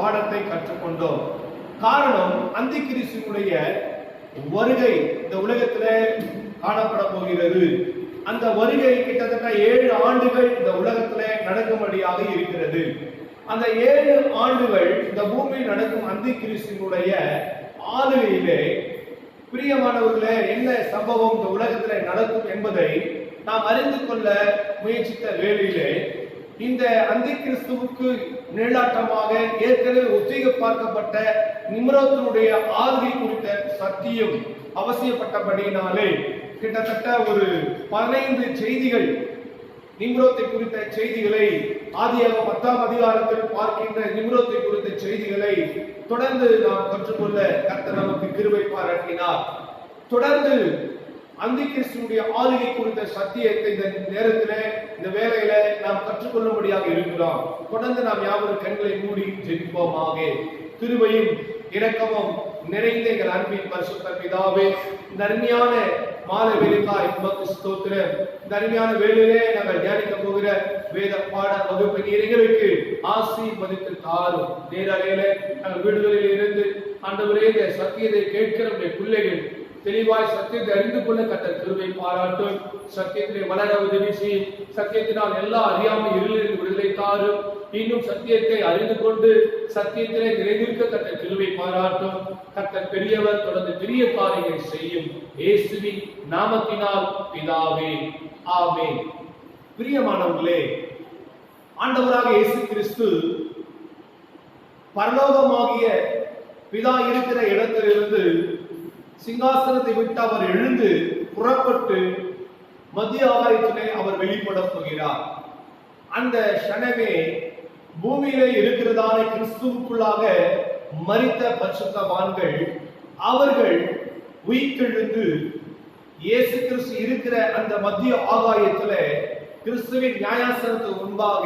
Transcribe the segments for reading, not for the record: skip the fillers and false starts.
பாடத்தை கற்றுக்கொண்டோம். காரணம், அந்தி கிறிஸ்துவினுடைய வருகை இந்த உலகத்திலே காணப்பட போகிறது. அந்த வருகை கிட்டத்தட்ட 7 ஆண்டுகள் இந்த உலகத்திலே நடக்கும்படியாக இருக்கிறது. அந்த 7 ஆண்டுகள் இந்த பூமியில் நடக்கும் அந்தி கிறிஸ்துவினுடைய ஆளுகையிலே பிரியமானவர்களே என்ன சம்பவம் இந்த உலகத்திலே நடக்கும் என்பதை நாம் அறிந்து கொள்ள முயற்சித்த வேளையிலே இந்த அந்தி கிறிஸ்துவுக்கு நிழலாட்டமாக ஏற்கனவே ஒத்திகை பார்க்கப்பட்ட நிம்ரோத்தினுடைய ஆளுகை குறித்த சத்தியம் அவசியப்பட்டபடியினாலே கிட்டத்தட்ட ஒரு 15 செய்திகள், நிம்ரோத்தை குறித்த செய்திகளை, ஆதியாகமம் 10ஆம் அதிகாரத்தில் பார்க்கின்ற நிம்ரோத்தை குறித்த செய்திகளை தொடர்ந்து நாம் கற்றுக்கொள்ள கர்த்தர் நமக்கு கிருபை பாராட்டினார். தொடர்ந்து அந்தி கிறிஸ்துவினுடைய ஆளுகை குறித்த சத்தியத்தை இந்த நேரத்திலே இந்த வேளையில நாம் கற்றுக்கொள்ளும்படியாக இருக்கிறோம். தொடர்ந்து நாம் யாவரும் கண்களை மூடி ஜெபிப்போமாக. கிருபையும் இரக்கமும் நிறைந்த எங்கள் அன்பின் பரிசுத்த பிதாவே, இந்த அருமையான மாலை வேலைக்காய் உமக்கு ஸ்தோத்திரம். இந்த அருமையான வேளையிலே நாங்கள் தியானிக்க போகிற வேத பாட வகுப்பை நீர் எங்களுக்கு ஆசீர்வதித்து தாரும். நேரலையில நாங்கள் வீடுகளில் இருந்து ஆண்டவரே இந்த சத்தியத்தை கேட்கிற பிள்ளைகள் தெளிவாய் சத்தியத்தை அறிந்து கொள்ள கர்த்தர் கிருபை பாராட்டும். சத்தியத்திலே வளர உதவி செய்யும். சத்தியத்தினால் எல்லா அறியாமை இருளில் விடுதலை தாரும். இன்னும் சத்தியத்தை அறிந்து கொண்டு சத்தியத்திலே நிறைந்திருக்க கர்த்தர் கிருபை பாராட்டும். கர்த்தர் பெரியவர், தொடர்ந்து பெரிய காரியங்களை செய்யும். இயேசுவின் நாமத்தினால் பிதாவே, ஆமென். பிரியமானவர்களே, ஆண்டவராக இயேசு கிறிஸ்து பரலோகமாகிய பிதா இருக்கிற இடத்திலிருந்து சிங்காசனத்தை விட்டு அவர் எழுந்து புறப்பட்டு மத்திய ஆகாயத்திலே அவர் வெளிப்பட போகிறார். அந்த க்ஷணமே பூமியிலே இருக்கிறதான கிறிஸ்துவுக்குள்ளாக மரித்த பரிசுத்தவான்கள் அவர்கள் உயிர்த்தெழுந்து இயேசு கிறிஸ்து இருக்கிற அந்த மத்திய ஆகாயத்திலே கிறிஸ்துவின் நியாயாசனத்துக்கு முன்பாக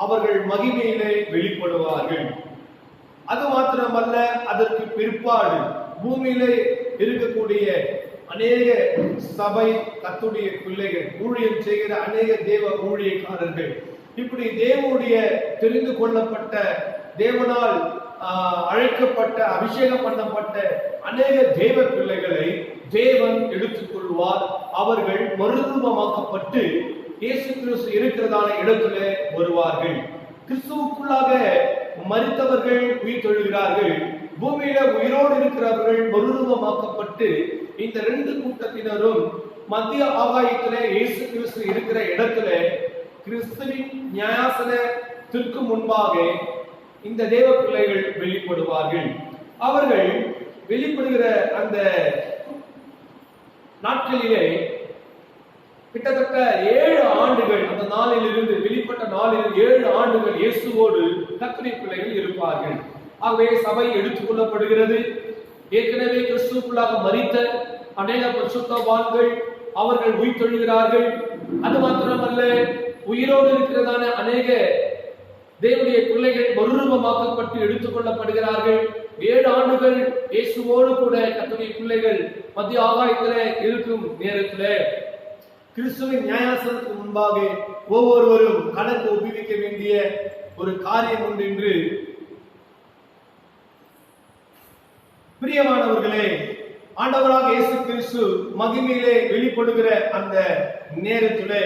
அவர்கள் மகிமையிலே வெளிப்படுவார்கள். அது மாத்திரமல்ல, அதற்கு பிற்பாடு பூமியிலே இருக்கக்கூடிய அநேக சபை கர்த்தருடைய பிள்ளைகள், ஊழியம் செய்கிற அநேக தேவ ஊழியக்காரர்கள், இப்படி தேவனுடைய தெரிந்து கொள்ளப்பட்ட, தேவனால் அழைக்கப்பட்ட, அபிஷேகம் பண்ணப்பட்ட அநேக தேவ பிள்ளைகளை தேவன் எடுத்துக்கொள்வார். அவர்கள் மறுரூபமாக்கப்பட்டு இயேசு கிறிஸ்து இருக்கிறதான இடத்திலே வருவார்கள். கிறிஸ்துவுக்குள்ளாக மரித்தவர்கள் உயிர் தொழுகிறார்கள். பூமியில உயிரோடு இருக்கிறவர்கள் மறுரூபமாக்கப்பட்டு இந்த 2 கூட்டத்தினரும் மத்திய ஆகாயத்திலே இயேசு கிறிஸ்து இருக்கிற இடத்திலே கிறிஸ்துவின் நியாயாசனத்திற்கு முன்பாக இந்த தேவ பிள்ளைகள் வெளிப்படுவார்கள். அவர்கள் வெளிப்படுகிற அந்த நாட்களிலே கிட்டத்தட்ட 7 ஆண்டுகள், அந்த நாளில் இருந்து வெளிப்பட்ட நாளில் 7 ஆண்டுகள் இயேசுவோடு கர்த்தருடைய பிள்ளைகள் இருப்பார்கள். ஆகவே சபை எடுத்துக் கொள்ளப்படுகிறது. ஏற்கனவே கிறிஸ்துவுக்குள்ளாக மரித்த அநேக பரிசுத்தவான்கள் அவர்கள் உயிர் தொழுகிறார்கள். அது மாத்திரமல்ல, உயிரோடு இருக்கிறதான அநேக தேவனுடைய பிள்ளைகள் மறுரூபமாக்கப்பட்டு எடுத்துக் கொள்ளப்படுகிறார்கள். 7 ஆண்டுகள் இயேசுவோடு கூட கர்த்தருடைய பிள்ளைகள் மத்திய ஆகாயத்திலே இருக்கும் நேரத்திலே கிறிஸ்துவின் நியாயாசனத்துக்கு முன்பாக ஒவ்வொருவரும் கணக்கு ஒப்புவிக்க வேண்டிய ஒரு காரியம் உண்டு என்று பிரியமானவர்களே, ஆண்டவராக இயேசு கிறிஸ்து மகிமையிலே வெளிப்படுகிற அந்த நேரத்திலே,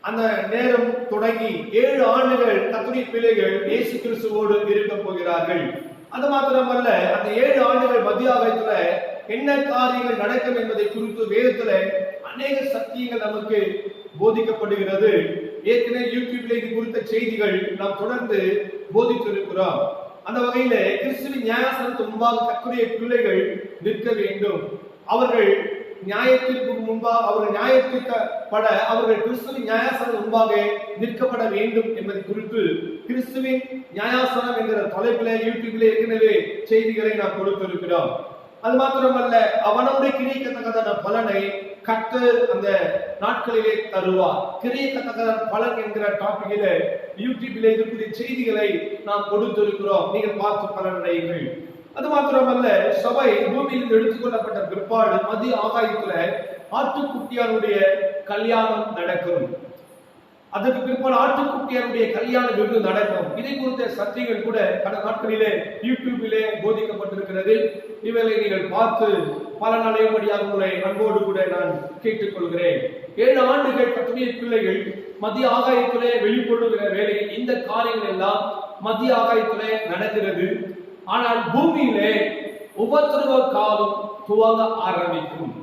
அந்த நேரம் தொடங்கி 7 ஆண்டுகள் கர்த்தருடைய பிள்ளைகள் இயேசு கிறிஸ்துவோடு இருக்க போகிறார்கள். அது மாத்திரமல்ல, அந்த 7 ஆண்டுகள் மத்திய ஆகாயத்துல என்ன காரியங்கள் நடக்கும் என்பதை குறித்து வேதத்துல அநேக சத்தியங்கள் நமக்கு போதிக்கப்படுகிறது. ஏற்கனவே யூடியூப்ல இது குறித்த செய்திகள் நாம் தொடர்ந்து போதித்திருக்கிறோம். அந்த வகையில கிறிஸ்துவின் நியாயாசனத்துக்கு முன்பாக கர்த்தருடைய பிள்ளைகள் நிற்க வேண்டும். அவர்கள் நியாயத்திற்கு முன்பாக அவர்கள் நியாயத்திற்கப்பட அவர்கள் கிறிஸ்துவின் நியாயாசனம் முன்பாக நிற்கப்பட வேண்டும் என்பதை குறித்து கிறிஸ்துவின் நியாயாசனம் என்கிற தலைப்பிலே யூடியூப்ல ஏற்கனவே செய்திகளை நாம் கொடுத்திருக்கிறோம். அது மாத்திரமல்ல, அவனோடு கிரியக்கத்தக்கதான பலனை கர்த்தர் அந்த நாட்களிலே தருவார். கிரியக்கத்தக்க பலன் என்கிற டாபிக்ல யூடியூப்ல இருக்கக்கூடிய செய்திகளை நாம் கொடுத்திருக்கிறோம். நீங்கள் பார்த்து பலனடையுங்கள். அது மாத்திரமல்ல, சபை பூமியில் எடுத்துக்கொள்ளப்பட்ட பிற்பாடு மத்திய ஆகாயத்துல ஆட்டுக்குட்டியானுடைய கல்யாணம் நடக்கும். அதற்கு பிற்பாடு ஆட்டுக்குட்டியருடைய கல்யாண விருந்து நடக்கும். இதை குறித்த சத்தியங்கள் கூட கடந்த நாட்களிலே யூடியூபிலே போதிக்கப்பட்டிருக்கிறது. இவர்களை நீங்கள் பார்த்து பலனடையும்படியாக உங்களை அன்போடு கூட நான் கேட்டுக்கொள்கிறேன். 7 ஆண்டுகள் கர்த்தருடைய பிள்ளைகள் மத்திய ஆகாயத்திலே வெளிப்படுகிற வேளையில் இந்த காரியங்கள் எல்லாம் மத்திய ஆகாயத்திலே நடக்கிறது. ஆனால் பூமியிலே உபத்திரவ காலம் துவங்க ஆரம்பிக்கும்.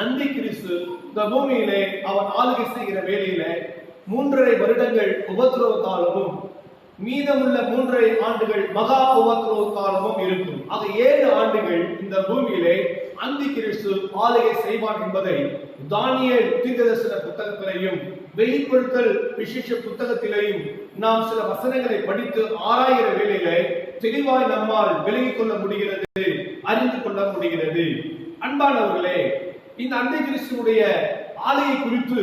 அந்தி கிறிஸ்து இந்த பூமியிலே அவன் ஆளுகை செய்கிற வேளையில 3.5 வருடங்கள் உபத்திரவ காலமும் மீதமுள்ள 3.5 ஆண்டுகள் மகா உபத்திரவ காலமும் இருக்கும். ஆக 7 ஆண்டுகள் இந்த பூமியிலே அந்தி கிறிஸ்து ஆளுகை செய்வான் என்பதை தானியேல் தீர்க்கதரிசன புத்தகத்திலேயும் வெளிப்படுத்தல் விசேஷ புத்தகத்திலேயும் நாம் சில வசனங்களை படித்து ஆராய்கிற வேளையில தெளிவாய் நம்மால் விலகிக் கொள்ள முடிகிறது, அறிந்து கொள்ள முடிகிறது. அன்பானவர்களே, இந்த அந்தி கிறிஸ்துடைய ஆளுகை குறித்து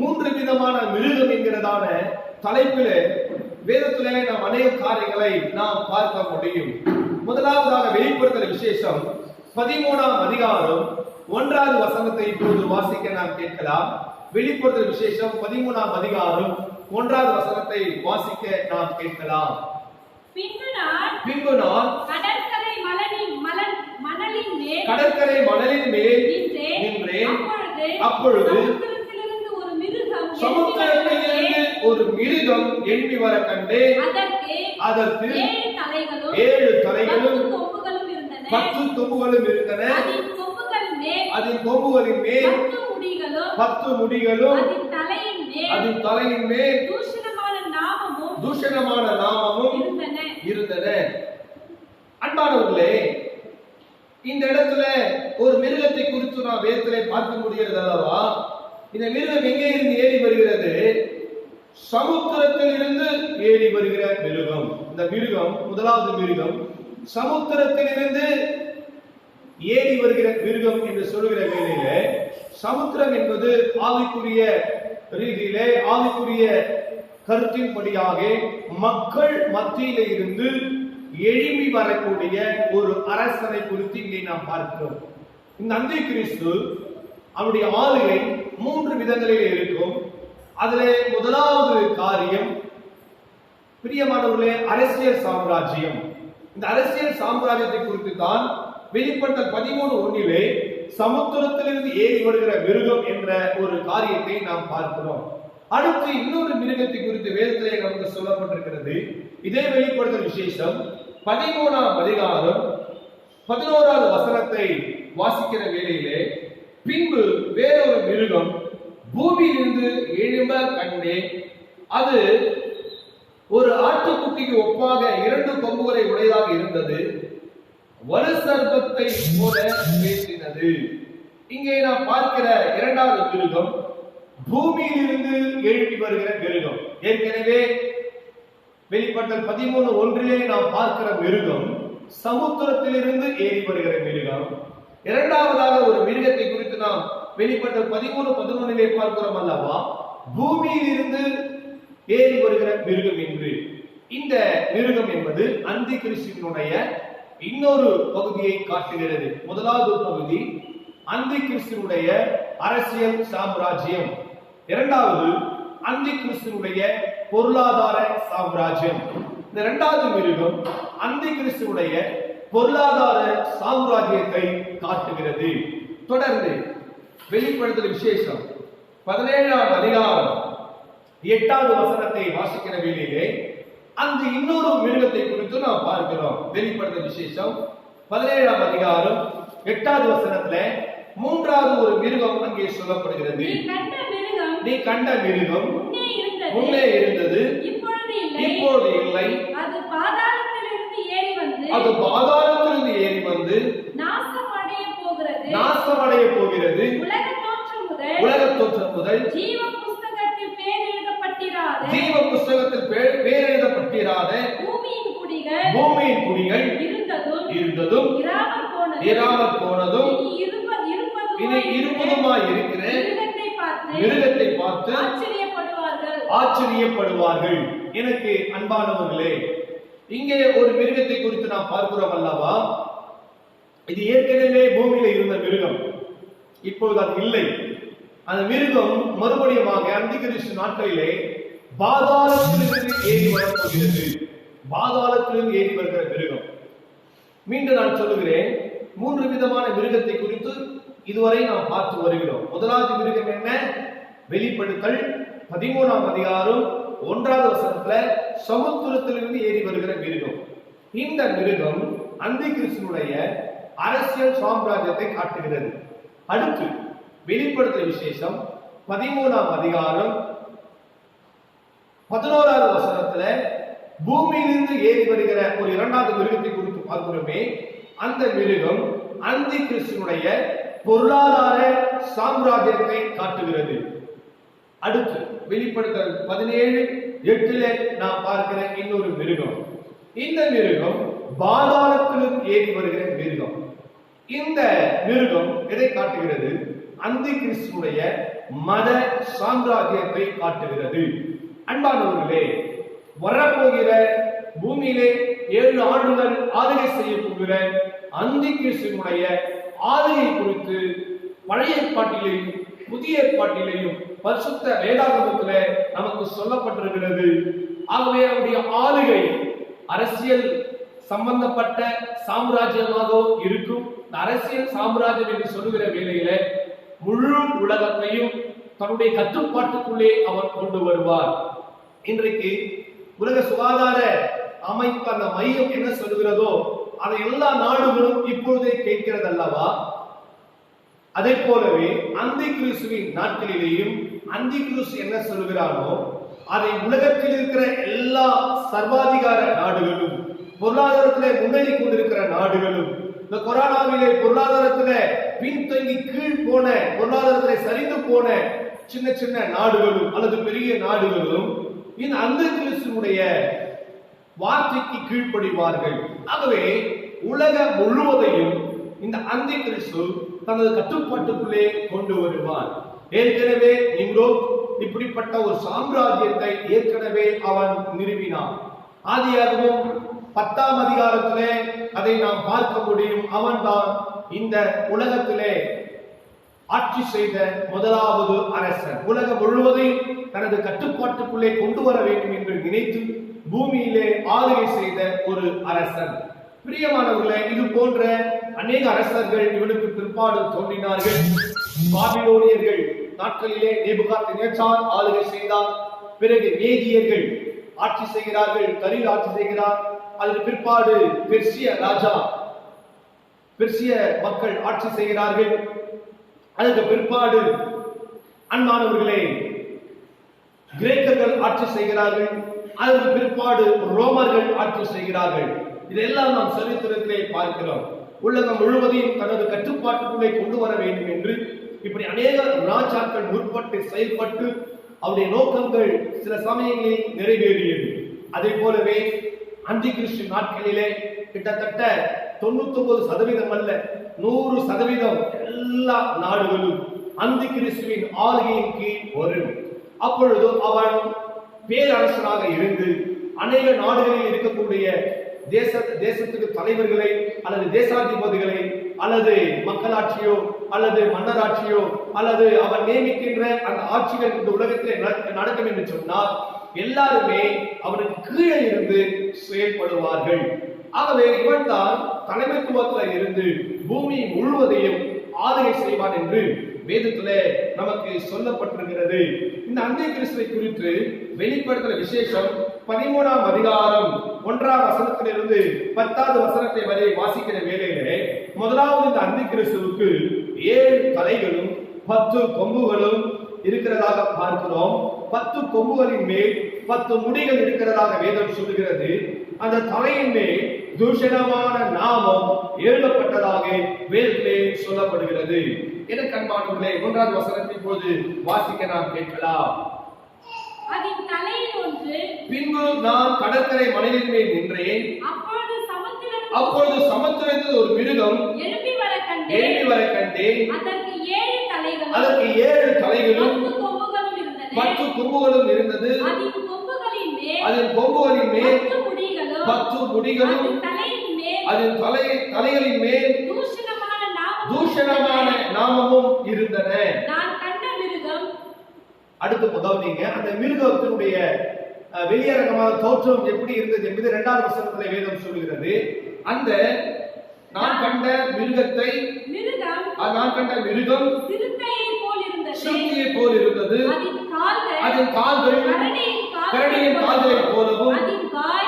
3 விதமான மிருகம் என்கிறதான தலைப்பில வேதத்திலே நாம் அநேக காரியங்களை நாம் பார்க்க முடியும். முதலாவதாக வெளிப்படுத்தல் விசேஷம் 13ஆம் அதிகாரம் 1வது வசனத்தை இப்போது வாசிக்க நாம் கேட்கலாம். வெளிப்படுத்தல் விசேஷம் 13ஆம் அதிகாரம் 1வது வசனத்தை வாசிக்க நாம் கேட்கலாம். பின்பு நான் கடற்கரை மணலின் மேல் நின்றேன். அப்பொழுது சமுத்திரத்திலிருந்து ஒரு மிருகம் எழும்பி வர கண்டேன். அதற்கு 7 தலைகளும் 10 கொம்புகளும் இருந்தன. அதன் கொம்புகளின் மேல் 10 முடிகளும் அதன் தலையின் மேல் தூஷணமான நாமமும் இருந்தன. அன்பானவர்களே, இந்த இடத்துல ஒரு மிருகத்தை குறித்து நாம் வேதத்திலே பார்க்க முடிகிறது அல்லவா? இந்த மிருகம் எங்கே இருந்து ஏறி வருகிறது? சமுத்திரத்தில் இருந்து ஏறி வருகிற மிருகம். இந்த மிருகம், முதலாவது மிருகம் சமுத்திரத்தில் இருந்து ஏறி வருகிற மிருகம் என்று சொல்லுகிற வேளையில, சமுத்திரம் என்பது ஆவிக்குரிய ரீதியிலே, ஆவிக்குரிய கருத்தின்படியாக மக்கள் மத்தியில இருந்து எழும்பி வரக்கூடிய ஒரு அரசனை குறித்து இங்கே நாம் பார்க்கிறோம். இந்த அந்தி கிறிஸ்து அவருடைய ஆளுகை 3 விதங்களில் இருக்கும். அதிலே முதலாவது காரியம், பிரியமானவர்களே, அரசியல் சாம்ராஜ்யம். இந்த அரசியல் சாம்ராஜ்யத்தை குறித்து தான் வெளிப்படுத்தல் 13:1 சமுத்திரத்திலிருந்து ஏறி வருகிற மிருகம் என்ற ஒரு காரியத்தை நாம் பார்க்கிறோம். அடுத்து இன்னொரு மிருகத்தை குறித்து வேதத்திலே நமக்கு சொல்லப்பட்டிருக்கிறது. இதே வெளிப்படுத்தல் விசேஷம் 13ஆம் அதிகாரம் 11வது வசனத்தை வாசிக்கிற வேளையிலே, பின்பு வேறொரு மிருகம் பூமியிலிருந்து எழும்ப கண்டேன். அது ஒரு ஆட்டுக்குட்டிக்கு ஒப்பாக 2 கொம்புகளை உடையதாக இருந்தது. வலு சர்ப்பத்தை போல பேசினது. இங்கே நாம் பார்க்கிற 2வது மிருகம் பூமியிலிருந்து எழுப்பி வருகிற மிருகம். ஏற்கனவே வெளிப்படுத்தல் 13:1 நாம் பார்க்கிற மிருகம் சமுத்திரத்திலிருந்து ஏறி வருகிற மிருகம். இரண்டாவதாக ஒரு மிருகத்தை குறித்து நாம் வெளிப்படுத்தல் 13:11 பார்க்கிறோம் அல்லவா? பூமியில் இருந்து ஏறி வருகிற மிருகம் என்று. இந்த மிருகம் என்பது அந்தி கிறிஸ்துவினுடைய இன்னொரு பகுதியை காட்டுகிறது. முதலாவது பகுதி அந்தி கிறிஸ்துவினுடைய அரசியல் சாம்ராஜ்யம். இரண்டாவது அந்தி கிறிஸ்துவினுடைய பொருளாதார சாம்ராஜ்யம். இந்த 2வது மிருகம் அந்தி கிறிஸ்துவினுடைய பொருளாதார சாம்ராஜ்யத்தை காட்டுகிறது. தொடர்ந்து வெளிப்படுத்தல் விசேஷம் 17ஆம் அதிகாரம் 8வது வசனத்தை வாசிக்கிற வேளையிலே அங்கு இன்னொரு மிருகத்தை குறித்து நாம் பார்க்கிறோம். வெளிப்படுத்தல் விசேஷம் 17ஆம் அதிகாரம் 8வது வசனத்துல 3வது ஒரு மிருகம் அங்கே சொல்லப்படுகிறது. நீ கண்ட மிருகம் முன்னே இருந்தது, இப்பொழுது இல்லை. அது பாதாளத்திலிருந்து ஏறி வந்து நாசமடைய போகிறது. உலக தோற்றம் முதல் ஜீவ புஸ்தகத்தில் பேர் எழுதப்பட்டிராத பூமியின் குடிகள் இருந்ததும் இராமற் போனதும் இனி இருப்பதுமாய் இருக்கிற மிருகத்தை பார்த்து ஆச்சரியப்படுவார்கள். எனக்கு அன்பானவர்களே, இங்கே ஒரு மிருகத்தை குறித்து நாம் பார்க்கிறோம் அல்லவா? இது ஏற்கனவே பூமியில இருந்த மிருகம், இப்பொழுது அது இல்லை. அந்த மிருகம் மறுபடியும் அந்தி கிறிஸ்து நாட்களிலே பாதாளத்திலிருந்து ஏறி வரப்போகிறது. பாதாளத்திலிருந்து ஏறி வருகிற மிருகம். மீண்டும் நான் சொல்லுகிறேன், 3 விதமான மிருகத்தை குறித்து இதுவரை நாம் பார்த்து வருகிறோம். முதலாவது மிருகம் என்ன? வெளிப்படுத்தல் 13ஆம் அதிகாரம் 1வது வசனத்துல சமுத்திரத்திலிருந்து ஏறி வருகிற மிருகம். இந்த மிருகம் அந்தி கிறிஸ்துனுடைய அரசியல் சாம்ராஜ்யத்தை காட்டுகிறது. அடுத்து வெளிப்படுத்தல் விசேஷம் 13ஆம் அதிகாரம் 11வது வசனத்துல பூமியிலிருந்து ஏறி வருகிற ஒரு 2வது மிருகத்தை குறித்து பார்க்கிறோமே. அந்த மிருகம் அந்தி கிறிஸ்துனுடைய பொருளாதார சாம்ராஜ்யத்தை காட்டுகிறது. அடுத்து வெளிப்படுத்தல் 17:8 நாம் பார்க்கிற இன்னொரு மிருகம். இந்த மிருகம் பாதாளத்திலிருந்து ஏறி வருகிற மிருகம். இந்த மிருகம் எதை காட்டுகிறது? அந்தி கிறிஸ்துனுடைய மத சாம்ராஜ்யத்தை காட்டுகிறது. அன்பானவர்களே, வரப்போகிற பூமியிலே 7 ஆண்டுகள் ஆளுகை செய்ய போகிற அந்தி கிறிஸ்துனுடைய ஆளுகை குறித்து பழைய ஏற்பாட்டிலேயும் புதிய ஏற்பாட்டிலேயும் பரிசுத்த வேதாகமத்திலே நமக்கு சொல்லப்பட்டிருக்கிறது. ஆகவே அவருடைய ஆளுகை அரசியல் சம்பந்தப்பட்ட சாம்ராஜ்யமாக இருக்கும். அரசியல் சாம்ராஜ்யம் என்று சொல்லுகிற வேளையில முழு உலகத்தையும் தன்னுடைய கட்டுப்பாட்டுக்குள்ளே அவர் கொண்டு வருவார். இன்றைக்கு உலக சுகாதார அமைப்பு அந்த மையம் என்ன சொல்லுகிறதோ அதை எல்லா நாடுகளும் இப்பொழுதே கேட்கிறது அல்லவா? அதே போலவே அந்தி கிறிஸ்துவின் நாட்களிலேயும் அந்தி கிறிஸ்து என்ன சொல்லுகிறானோ அதை உலகத்தில் இருக்கிற எல்லா சர்வாதிகார நாடுகளும், பொருளாதாரத்திலே முன்னேறி கொண்டிருக்கிற நாடுகளும், இந்த கொரோனாவிலே பொருளாதாரத்திலே பின்தங்கி கீழ் போன, பொருளாதாரத்திலே சரிந்து போன சின்ன சின்ன நாடுகளும் அல்லது பெரிய நாடுகளும் இந்த அந்தி கிறிஸ்துவினுடைய வார்த்தைக்கு கீழ்ப்படிவார்கள். ஆகவே உலகம் முழுவதையும் இந்த அந்தி கிறிஸ்து தனது கட்டுப்பாட்டுக்குள்ளே கொண்டு வருவார். ஏற்கனவே நிம்ரோத் இப்படிப்பட்ட ஒரு சாம்ராஜ்யத்தை ஏற்கனவே அவன் நிறுவினான். ஆதியாகமம் 10ஆம் அதிகாரத்திலே அதை நாம் பார்க்க முடியும். அவன் தான் இந்த உலகத்திலே ஆட்சி செய்த முதலாவது அரசன். உலகம் முழுவதையும் தனது கட்டுப்பாட்டுக்குள்ளே கொண்டு வர வேண்டும் என்று நினைத்து பூமியிலே ஆளுகை செய்த ஒரு அரசன். பிரியமானவர்களே, இது போன்ற அநேக அரசர்கள் இவனுக்கு பிற்பாடு தோன்றினார்கள். பாபிலோனியர்கள் நாட்களிலே நேபுகாத்நேச்சார் ஆளுகை செய்தார். பிறகு மேதியர்கள் ஆட்சி செய்கிறார்கள், தரீர் ஆட்சி செய்கிறார். அதற்கு பிற்பாடு பெர்சிய ராஜா, பெர்சிய மக்கள் ஆட்சி செய்கிறார்கள். அதற்கு பிற்பாடு அன்பானவர்களே கிரேக்கர்கள் ஆட்சி செய்கிறார்கள். அதற்கு பிற்பாடு ரோமர்கள் ஆட்சி செய்கிறார்கள். இதெல்லாம் நாம் சரித்திரத்திலே பார்க்கிறோம். உலகம் முழுவதையும் தனது கட்டுப்பாட்டுக்குள்ளே கொண்டு வர வேண்டும் என்று இப்படி அநேக ராஜாக்கள் முற்பட்டு செயல்பட்டு அவருடைய நோக்கங்கள் சில சமயங்களில் நிறைவேறியது. அதே போலவே அந்தி கிறிஸ்து நாட்களிலே கிட்டத்தட்ட 99% அல்ல 100% எல்லா நாடுகளும் அந்தி கிறிஸ்துவின் ஆளுகையின் கீழ் வரும். அப்பொழுது அவன் பேரரசனாக இருந்து அநேக நாடுகளில் இருக்கக்கூடிய தேசத்துக்கு தலைவர்களை அல்லது தேசாதிபதிகளை அல்லது மக்களாட்சியோ அல்லது மன்னராட்சியோ அல்லது அவன் நியமிக்கின்ற அந்த ஆட்சிகள் இந்த உலகத்தில் நடக்கும் என்று சொன்னால் எல்லாருமே அவனுக்கு கீழே இருந்து செயல்படுவார்கள். ஆகவே இவன் தான் தலைமைத்துவத்தில் இருந்து பூமி முழுவதையும் ஆளுகை செய்வான் என்று வேதத்திலே நமக்கு சொல்லப்பட்டிருக்கிறது. இந்த அந்தி கிறிஸ்துவை குறித்து வெளிப்படுத்தல் விசேஷம் 13ஆம் அதிகாரம் 1ஆம் வசனத்திலிருந்து 10வது வசனத்தை வரை வாசிக்கிற வேளையிலே முதலாவது இந்த அந்தி கிறிஸ்துவுக்கு 7 தலைகளும் 10 கொம்புகளும் இருக்கிறதாக பார்க்கிறோம். 10 கொம்புகளின் மேல் 10 முடிகள் இருக்கிறதாக வேதம் சொல்லுகிறது. அந்த தலையின் மேல் தூஷணமான நாமம் எழுதப்பட்டதாக வேதத்திலே சொல்லப்படுகிறது. எனக்கு அன்பானவர்களே, 1வது வசனத்தை போது வாசிக்க நாம் கேட்கலாம். அதின் தலையில் ஒன்று. பின்பு நான் கடற்கரை மணலின் மேல் நின்றேன். அப்பொழுது சமுத்திரத்தில் ஒரு மிருகம் எழும்பி வர கண்டேன். அதற்கு 7 தலைகளும் 10 கொம்புகளும் இருந்தது. அதன் கொம்புகளின் மேல் 10 முடிகளும் அதன் தலைகளின் மேல் தூஷணமான நாமமும் இருந்தன. அடுத்து கவனிங்க, அந்த மிருகத்தினுடைய வெளியரங்கமான தோற்றம் எப்படி இருந்தது என்பது 2வது வசனத்திலே வேதம் சொல்லுகிறது. அந்த நான் கண்ட மிருகம் சிறுத்தையை போல் இருந்தது. அதன் கால்கள் கரடியின் கால்களைப் போலவும்